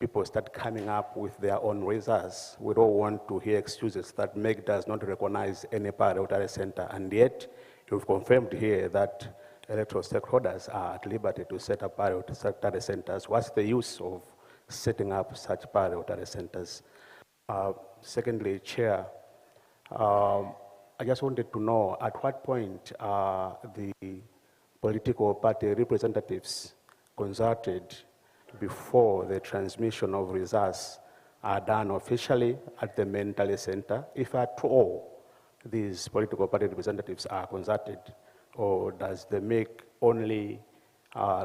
people start coming up with their own results, we don't want to hear excuses that MEC does not recognize any parallel tariff center, and yet you've confirmed here that electoral stakeholders are at liberty to set up parallel tariff centers. What's the use of setting up such parallel tariff centers? Secondly, Chair, I just wanted to know at what point the political party representatives consulted before the transmission of results are done officially at the main tally center, if at all these political party representatives are consulted, or does the MEC only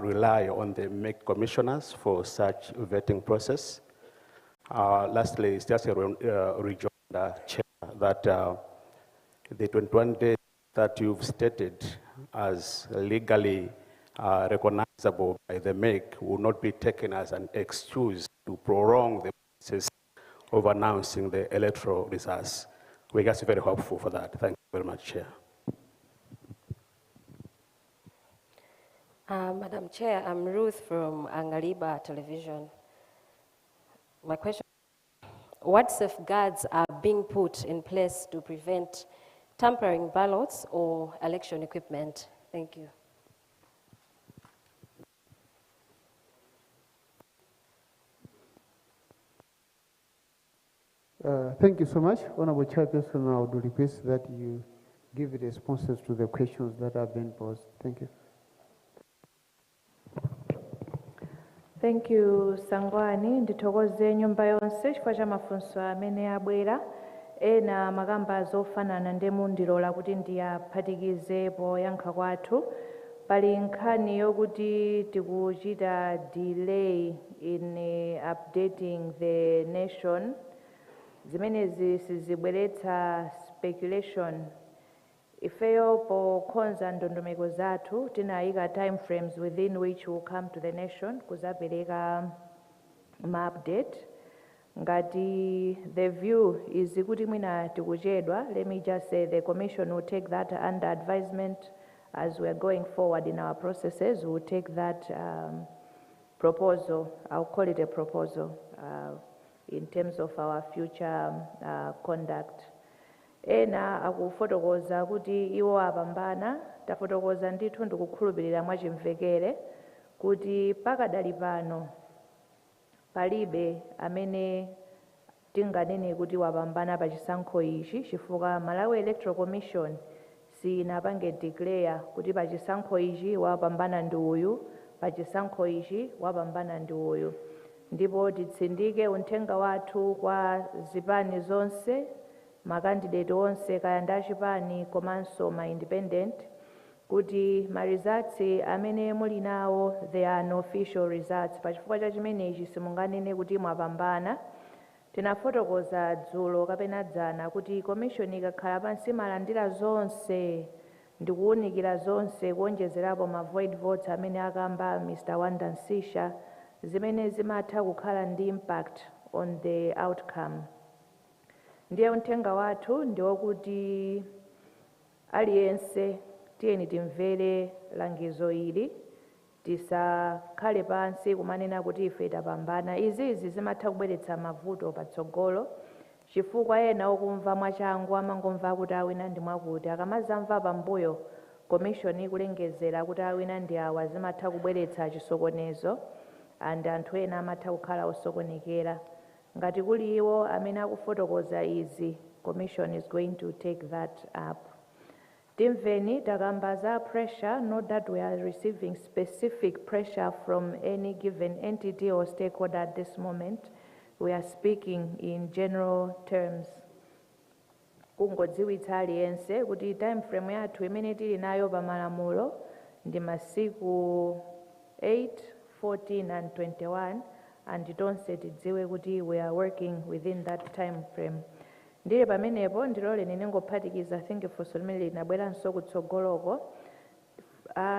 rely on the MEC commissioners for such vetting process? Lastly, it's just a rejoinder, Chair, that the 21 days that you've stated as legally recognizable by the MEC will not be taken as an excuse to prolong the process of announcing the electoral results. We're just very hopeful for that. Thank you very much, Chair. Madam Chair, I'm Ruth from Angaliba Television. My question, what safeguards are being put in place to prevent tampering ballots or election equipment? Thank you. Thank you so much. Honorable Chairperson, I would request that you give responses to the questions that have been posed. Thank you. Thank you, Sangwani. Ndithokoze nyumba yonse chifukwa cha mafunso amene abwera. Ena magamba zofanana ndemu ndilola kuti ndiyaphatikize poyankha kwathu. Pali nkhani yokuti tikuchita delay in updating the nation. Zimenezi sizibweretsa speculation. Ifeyo pokhonza ndondomeko zathu tinayika time frames within which will come to the nation kuzapereka ma-update. Ngati the view is kuti mwina tikuchedwa, let me just say the commission will take that under advisement as we are going forward in our processes. We will take that proposal, I'll call it a proposal, in terms of our future conduct. Ena akufotokoza kuti iwo apambana, tafotokoza ndithu ndikukhulupirira mwachimvekere kuti pakadali pano palibe amene tinganene kuti wapambana pa chisankho ichi chifukwa Malawi Electoral Commission sinapange declare kuti pa chisankho ichi wapambana ndi uyu, pa chisankho ichi wapambana ndi uyu. Ndipo titsindike uthenga wathu kwa zipani zonse, makandidate onse kaya ndi achipani komanso ma independent, kuti ma results amene muli nawo they are unofficial results. Pachifukwa cha chimenechi simunganene kuti mwapambana. Tinafotokoza dzulo kapena dzana kuti commission ikakhala pansi malandira zonse ndikuwunikira zonse kuonjezerapo ma void votes amene akamba Mr. Wanda Nsisha, zimene zimatha kukhala ndi impact on the outcome. Ndiye uthenga wathu ndiwokuti aliyense tiyeni timvere langizo ili, tisakhale pansi kumanena kuti ife tapambana. Izi zimatha kubweretsa mavuto patsogolo chifukwa ena okumva mwachangu amangomva kuti awina ndi mwakuti, akamazamva pambuyo commission ikulengezera kuti awina ndi awa zimatha kubweretsa chisokonezo and anthu ena amatha kukhala osokonekera. Ngati kuli iwo amene akufotokoza izi, commission is going to take that up. Timveni takamba za pressure, not that we are receiving specific pressure from any given entity or stakeholder at this moment. We are speaking in general terms. Kungodziwitsa aliyense kuti time frame yathu imene tili nayo pa malamulo ndi masiku 8, 14, and 21, and tonse tidziwe kuti we are working within that time frame. Ndile pamenepo ndilole ninengophatikiza I think funso limene linabweranso kutsogoloko.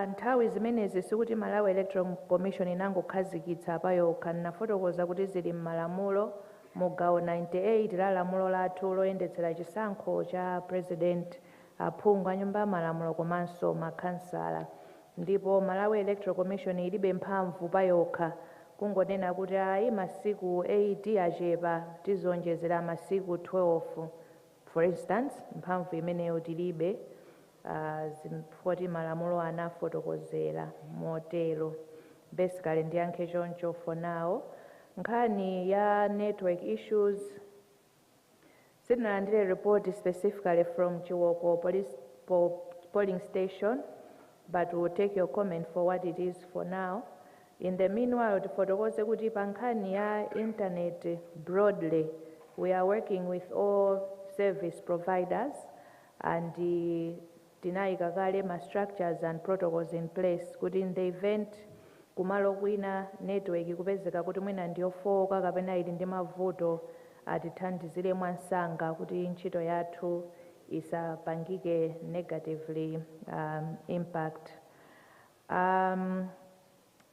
Nthawi zimenezi sikuti Malawi Electoral Commission inangokhazikitsa payokha, nafotokoza kuti zili m'malamulo mugawo 98 la lamulo lathu loyendetsera chisankho cha president, aphungu a nyumba ya malamulo komanso makhansala. Ndipo Malawi Electoral Commission ilibe mphamvu payokha kungonena kuti ayi masiku 8 achepa tizonjezera masiku 12. For instance, mphamvu imeneyo tilibe, zimfoti malamulo anafotokozera motero. Basically ndiyankhe choncho for now. Nkhani ya network issues, sitinalandire report specifically from Chiwoko polling station, but we'll take your comment for what it is for now. In the meanwhile, tifotokoze kuti pa nkhani ya internet broadly, we are working with all service providers and tinayika kale ma structures and protocols in place kuti in the event kumalo kwina network kupezeka kuti mwina ndiyofoka kapena ili ndi mavuto, atithandizire mwansanga kuti ntchito yathu isapangike negatively impact.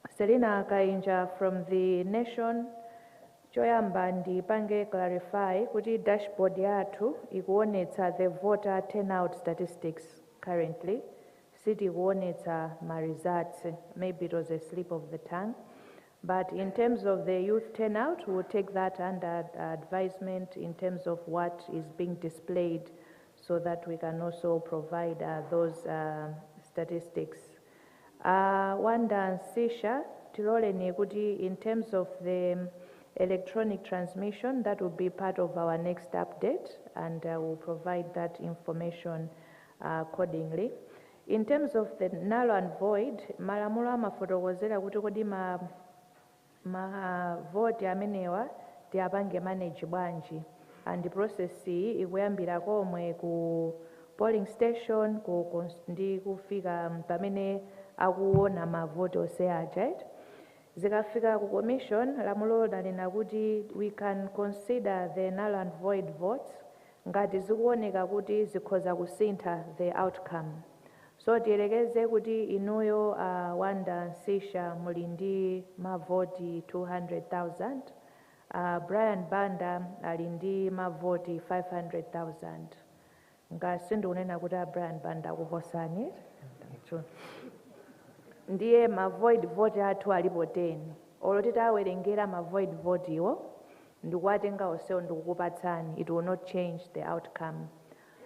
Selina Kainja from the Nation, choyamba ndipange clarify kuti dashboard yathu ikuonetsa the voter turnout statistics currently. City kuonetsa ma results, maybe it was a slip of the tongue. But in terms of the youth turnout, we'll take that under advisement in terms of what is being displayed so that we can also provide those statistics. Wanda Sisha, tilole ni kuti in terms of the electronic transmission, that will be part of our next update, and we'll provide that information accordingly. In terms of the null and void, malamulo amafotokozera kuti kodi ma vote amenewa tiapange manage bwanji, and the process ikuyambira komwe ku polling station ndi kufika pamene akuona ma vote ose aja. Zikafika ku commission, lamulo lanena kuti we can consider the null and void votes ngati zikuoneka kuti zikhoza kusintha the outcome. So tiyerekeze kuti inuyo Wanda Sisha muli ndi mavoti 200,000, Brian Banda ali ndi mavoti 500,000. Ngasi ndikunena kuti Brian Banda kuhosani. Ndiye mavoid vote athu alipo 10. Olo tawerengera mavoid vote iwo ndikuwatenga onsewo ndikukupatsani, it will not change the outcome.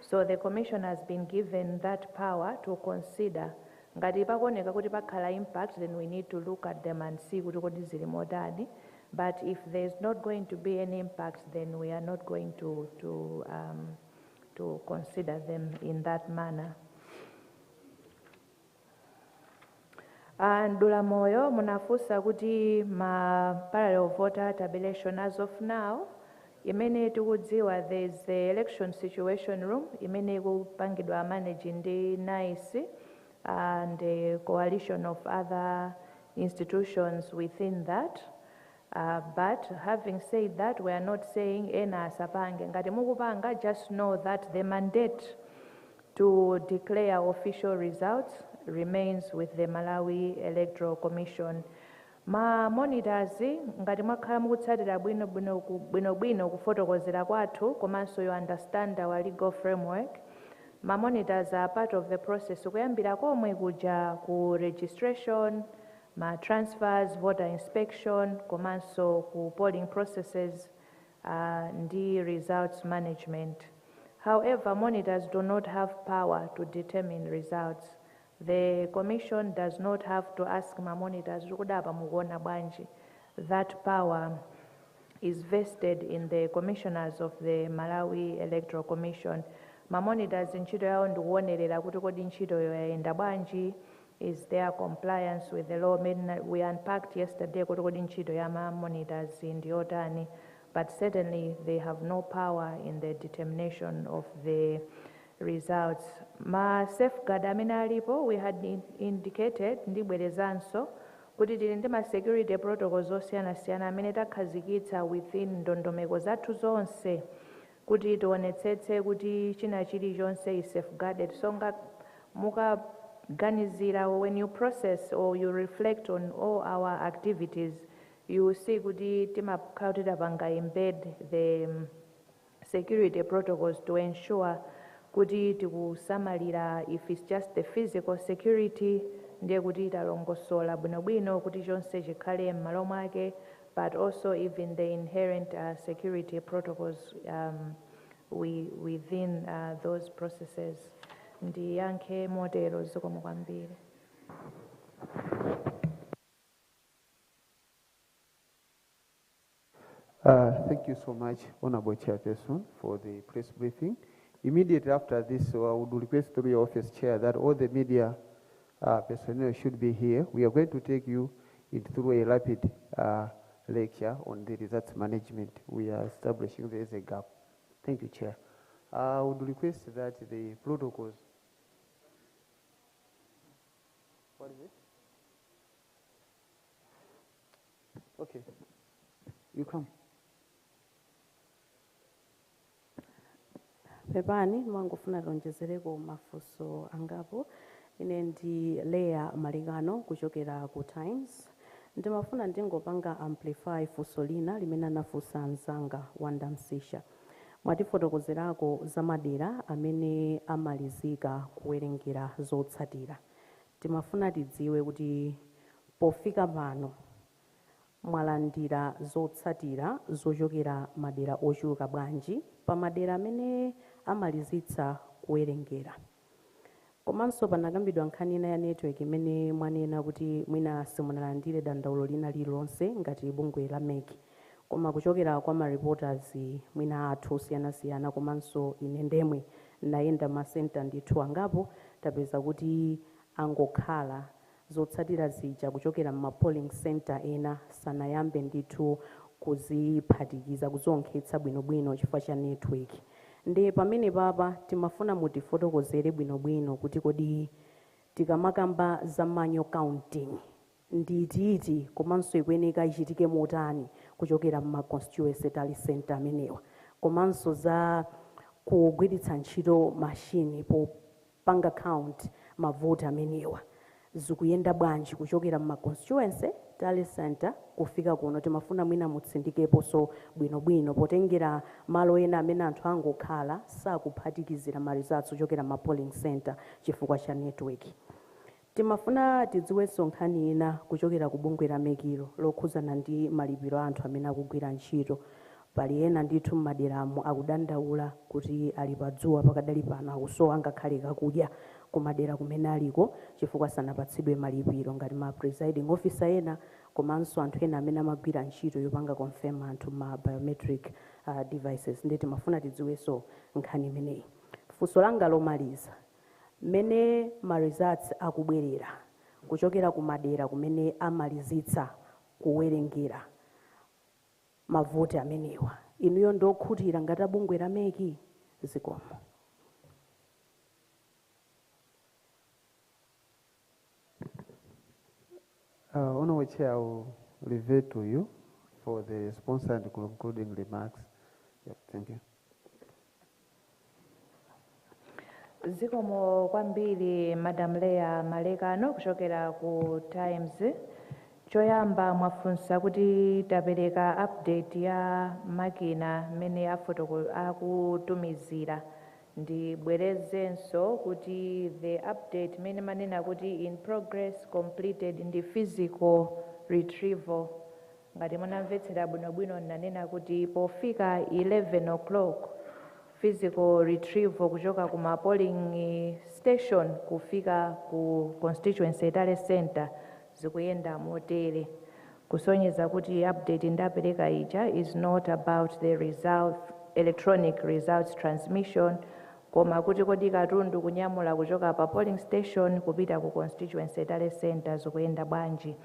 So the commission has been given that power to consider ngati pakuoneka kuti pakhala impact, then we need to look at them and see kuti kodi zili modani. But if there's not going to be any impact, then we are not going to consider them in that manner. And Dulamoyo munafusa kuti ma parallel voter tabulation as of now, imene tikudziwa there's the election situation room imene ikupangidwa manage ndi NICE and a coalition of other institutions within that. But having said that, we are not saying ena asapange. Ngati mukupanga, just know that the mandate to declare official results remains with the Malawi Electoral Commission. Ma monitors ngati mwakhala mukutsatira bwino kufotokozera kwathu komanso you understand our legal framework, ma monitors are part of the process kuyambira komwe kuja ku registration, ma transfers, voter inspection komanso ku polling processes ndi results management. However, monitors do not have power to determine results. The commission does not have to ask my monitors kudaba mukuona bwanji. That power is vested in the commissioners of the Malawi Electoral Commission. Ma monitors ntchito yawo ndikuonerera kuti kodi ntchito yoyenda bwanji, is there compliance with the law. We unpacked yesterday kuti kodi ntchito ya ma monitors ndiyotani, but certainly they have no power in the determination of the results. Ma safeguard amene alipo, we had indicated ndibwerezanso kuti tili ndi ma security protocols osiyanasiyana amene takhazikitsa within ndondomeko zathu zonse kuti tionetsetse kuti china chilichonse is safeguarded. So mukaganizira, when you process or you reflect on all our activities, you will see kuti timakhala kuti tapanga embed the security protocols to ensure kuti tikusamalira, if it's just the physical security, ndiye kuti talongosola bwinobwino kuti chonse chikhale m'malo mwake, but also even the inherent security protocols within those processes. Ndiyankhe motero, zikomo kwambiri. Thank you so much, Honorable Chairperson, for the press briefing. Immediately after this, I would request through your office chair that all the media personnel should be here. We are going to take you through a rapid lecture on the results management. We are establishing there is a gap. Thank you, Chair. I would request that the protocols. What is it? Okay. You come. Pepani mwangofuna tonjezereko mafunso angapo. Ine ndi Leah Malingano kuchokera ku Times. Ndimafuna ndingopanga amplify funso lina limene anafunsa anzanga Wanda Msisha. Mwatifotokozerako za madera amene amalizika kuwerengera zotsatira. Timafuna tidziwe kuti pofika pano mwalandira zotsatira zochokera madera ochuluka bwanji pa madera amene amalizitsa kuwerengera. Komanso panakambidwa nkhani ina ya network imene mwanena kuti mwina simunalandire dandaulo lina lililonse ngati bungwe la MEC, koma kuchokera kwa ma reporters mwina athu osiyanasiyana komanso ine ndemwe nayenda masenta ndithu angapo, tapeza kuti angokhala zotsatira zija kuchokera ma polling center ena sanayambe ndithu kuziphatikiza kuzonkhetsa bwinobwino chifukwa cha network. Ndi pamene papa timafuna mutifotokozere bwinobwino kuti kodi tikamakamba za manual counting nditiiti komanso ikuyeneka ichitike motani kuchokera ma constituency tally center amenewa, komanso za kugwiritsa ntchito machine popanga count mavoti amenewa zikuyenda bwanji kuchokera ma constituency tally center kufika kuno. Timafuna mwina mutsindikepo so bwinobwino potengera malo ena amene anthu angokhala sakuphatikizira ma results kuchokera ma polling center chifukwa cha network. Timafuna tidziwenso nkhani ina kuchokera ku bungwe la MEC lokhuzana ndi malipiro a anthu amene akugwira ntchito. Pali ena ndithu m'maderamo akudandaula kuti ali padzuwa pakadali pano akusowa ngakhale kakudya kumadera kumene aliko chifukwa sanapatsidwe malipiro ngati ma presiding officer ena komanso anthu ena amene amagwira ntchito yopanga confirm anthu ma biometric devices. Ndi timafuna tidziwenso nkhani imeneyi. Funso langa lomaliza, mmene ma results akubwerera kuchokera ku madera kumene amalizitsa kuwerengera mavoti amenewa, inuyo ndokhutira ngati abungwe la MEC? Zikomo. Honorable Chair, I will revert to you for the response and concluding remarks. Yep, thank you. Zikomo kwambiri Madam Leah Malingano kuchokera ku Times. Choyamba mwafunsa kuti tapereka update ya makina mene akutumizira. Ndibwerezenso kuti the update mene manena kuti in progress completed ndi physical retrieval. Ngati mwanamvetsera bwinobwino nanena kuti pofika 11 o'clock physical retrieval kuchoka kuma polling station kufika ku constituency tally center zikuyenda motere, kusonyeza kuti update ndapereka ija is not about the electronic results transmission, koma kuti kodi katundu kunyamula kuchoka pa polling station kupita ku constituency tally center zikuyenda bwanji.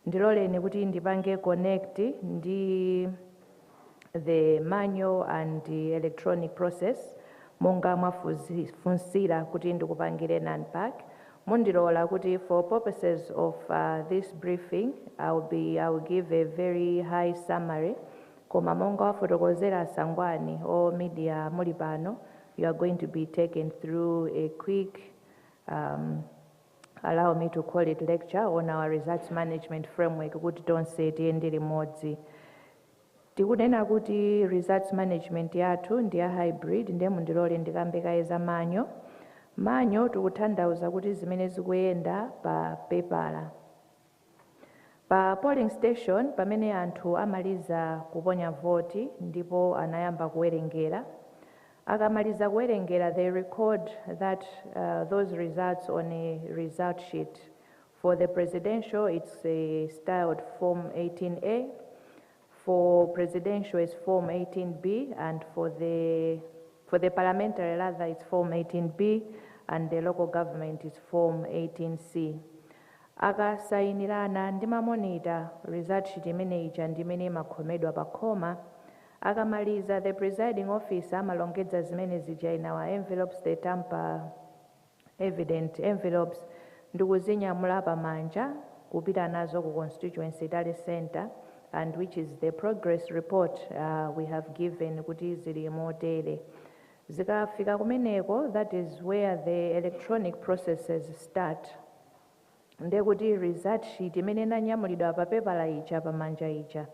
Ndiloleni kuti ndipange connect ndi the manual and the electronic process monga mwafunsira kuti ndikupangire unpack mundilola kuti for purposes of this briefing, I will give a very high summary. Koma monga wafotokozera Sangwani or media muli pano, you are going to be taken through a quick, allow me to call it lecture on our results management framework, kuti tonse tiyende limodzi. Tikunena kuti results management yathu ndi ya hybrid, ndiye mundilole ndikambekayeza manyo. Manyo tikutanthauza kuti zimene zikuyenda pa pepala. Pa polling station pamene anthu amaliza kuponya voti ndipo anayamba kuwerengera. Akamaliza kuwerengera, they record that those results on a result sheet. For the presidential, it's styled Form 18A. For presidential, it's Form 18B, and for the parliamentary, rather, it's Form 18B, and the local government is Form 18C. Akasayinirana ndi mamonita result sheet imene ija ndimene makhomedwa pa khoma. Akamaliza, the presiding officer amalongedza zimene zija in our envelopes, the tamper evident envelopes, ndikuzinyamula pamanja kupita nazo ku constituency tally center, and which is the progress report we have given kuti zili motere. Zikafika kumeneko, that is where the electronic processes start. Ndekuti result sheet imene nanyamulidwa pa pepala ija pamanja ija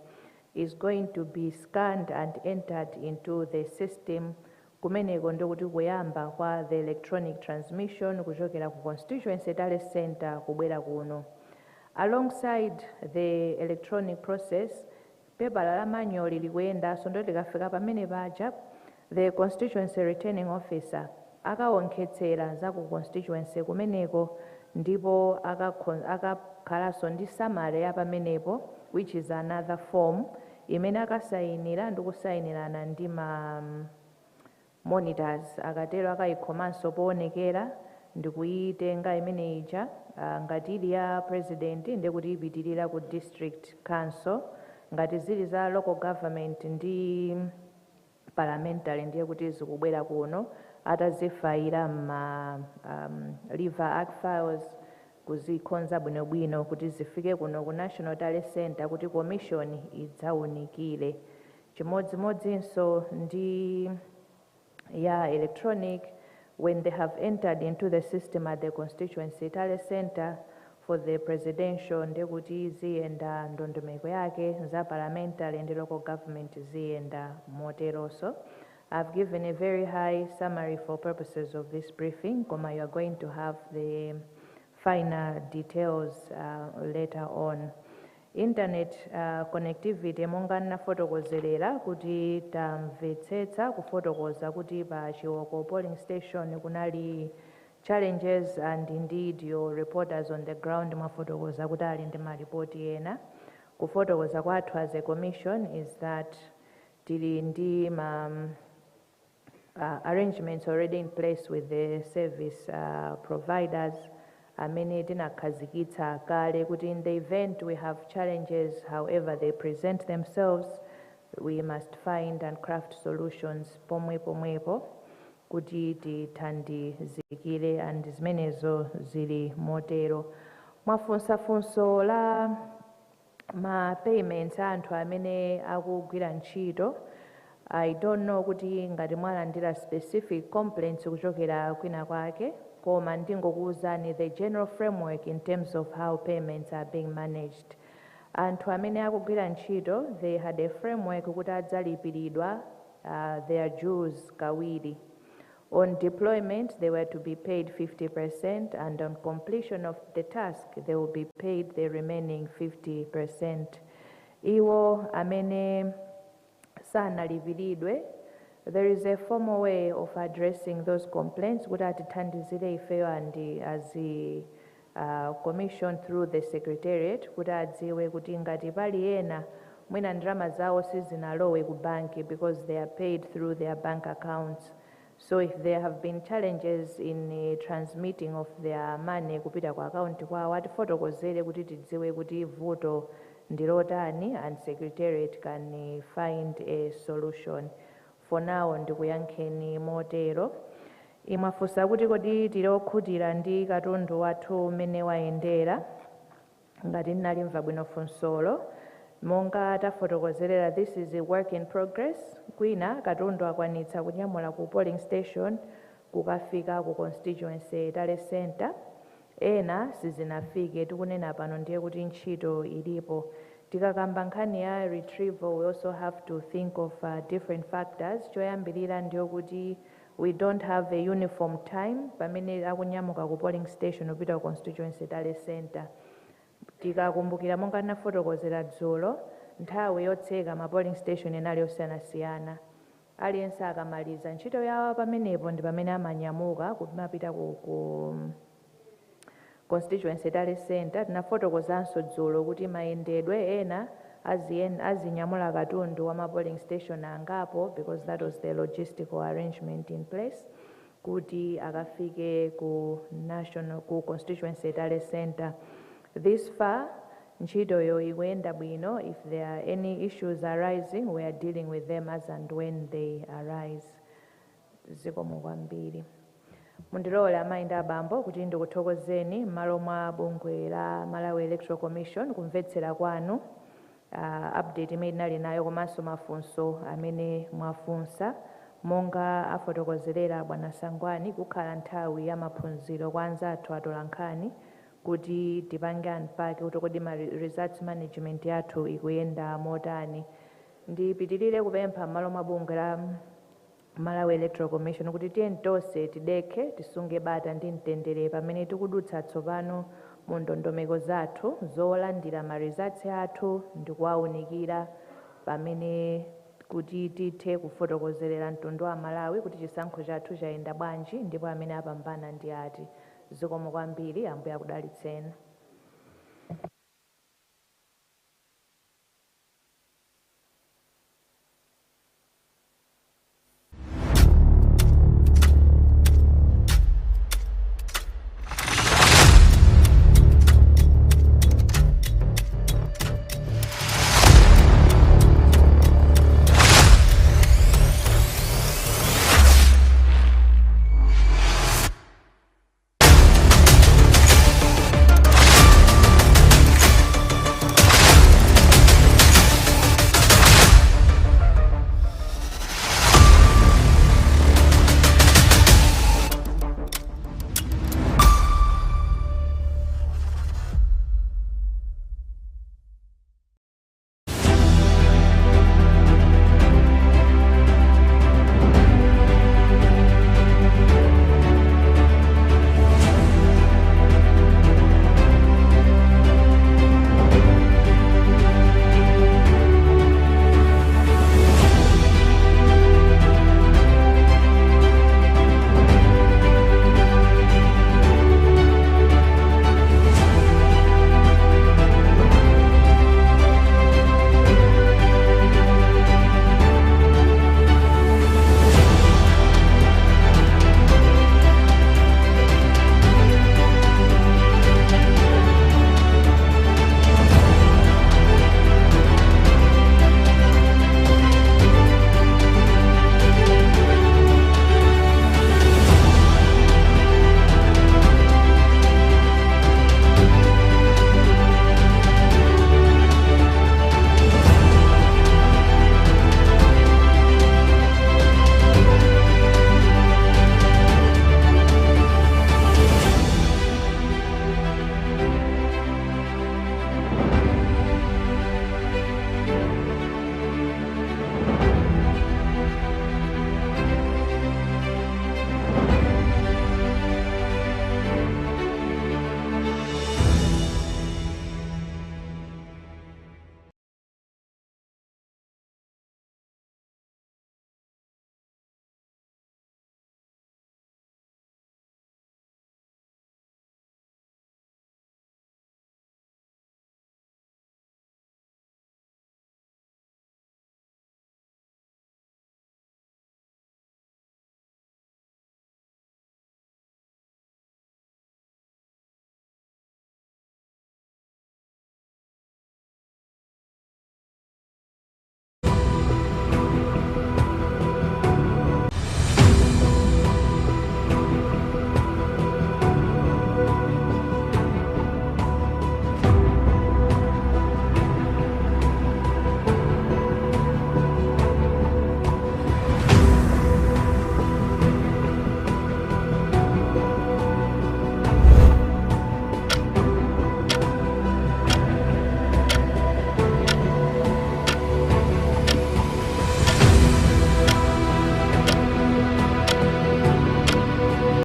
is going to be scanned and entered into the system. Kumeneko ndekuti kuyamba kwa the electronic transmission kuchokera ku constituency tally center kubwera kuno. Alongside the electronic process, pepala la manual likuyenda, so ndo likafika pamene paja, the constituency returning officer akaonkhetsera za ku constituency kumeneko, ndipo akakhalaso ndi summary ya pamenepo, which is another form imene akasayinira ndi kusayinirana ndi ma monitors. Akatero akayikhomanso poonekera ndikuyitenga imene ija ngati ili ya president ndekuti ipitirira ku district council, ngati zili za local government ndi parliamentary ndiye kuti zikubwera kuno atazifayira ma liver act files kuzikonza bwinobwino kuti zifike kuno ku national tally center kuti commission idzaunikire. Chimodzimodzinso ndi ya electronic, when they have entered into the system at the constituency tally center for the presidential, ndekuti ziyenda ndondomeko yake, za parliamentary and local government ziyenda moteroso. I've given a very high summary for purposes of this briefing. Koma, you are going to have the finer details later on. Internet connectivity monga nafotokozerera kuti tamvetsetsa kufotokoza kuti pa Chiwoko polling station kunali challenges, and indeed your reporters on the ground mafotokoza kuti ali ndi maripoti ena. Kufotokoza kwathu as a commission is that tili ndi arrangements already in place with the service providers amene tinakhazikitsa kale kuti in the event we have challenges, however they present themselves, we must find and craft solutions pomwepo kuti tithandizikire, and zimenezo zili motero. Mwafunsafunso la ma payments anthu amene akugwira ntchito, I don't know kuti ngati mwalandira specific complaints kuchokera kwina kwake, koma ndingokuwuzani the general framework in terms of how payments are being managed. Anthu amene akugwira ntchito, they had a framework kuti adzalipiridwa their dues kawiri. On deployment, they were to be paid 50%, and on completion of the task, they will be paid the remaining 50%. Iwo amene sanalipiridwe, there is a formal way of addressing those complaints kuti atithandizire ifeyo and as a commission through the secretariat kuti adziwe kuti ngati pali ena mwina ndalama zawo sizinalowe ku banki because they are paid through their bank accounts. So if there have been challenges in transmitting of their money kupita kwa account kwawo, atifotokozere kuti tidziwe kuti vuto ndilotani, and secretariat can find a solution. For now, ndikuyankheni motero. Mwafunsa kuti kodi tili okhutira ndi katundu wathu umene wayendera ngati ndinalimva bwino funsolo. Monga tafotokozerera, this is a work in progress. Kwina katundu akwanitsa kunyamula ku polling station kukafika ku constituency tale center, ena sizinafike. Tikunena pano ndiye kuti ntchito ilipo. Tikakamba nkhani ya retrieval, we also have to think of different factors. Choyambirira ndiyo kuti we don't have a uniform time pamene akunyamuka ku polling station upita ku constituency tale center. Tikakumbukira monga nafotokozera dzulo, nthawi yotseka ma polling station enali osiyanasiyana. Aliyense akamaliza ntchito yawo pamenepo ndi pamene amanyamuka kumapita ku constituency tale center. Tinafotokozanso dzulo kuti mayendedwe ena azinyamula katundu wa ma polling station angapo, because that was the logistical arrangement in place, kuti akafike ku constituency tale center. This far, ntchitoyo ikuyenda bwino. If there are any issues arising, we are dealing with them as and when they arise. Zikomo kwambiri. Mundilole amayi ndi abambo kuti ndikuthokozeni m'malo mwa bungwe la Malawi Electoral Commission kumvetsera kwanu update imene tinali nayo komanso mafunso amene mwafunsa. Monga afotokozerera Bwana Sangwani, kukhala nthawi ya maphunziro kwa anzathu atolankhani kuti tipange unpack kuti kodi ma results management yathu ikuyenda motani. Ndipitirire kupempha m'malo mwa bungwe la Malawi Electoral Commission kuti tiye tonse tidekhe tisunge bata ndi mtendere pamene tikudutsa tsopano mu ndondomeko zathu zolandira ma results athu ndi kuwaunikira pamene kuti tithe kufotokozerera mtundu wa Malawi kuti chisankho chathu chayenda bwanji ndipo amene apambana ndi ati. Zikomo kwambiri, Ambuye akudalitseni.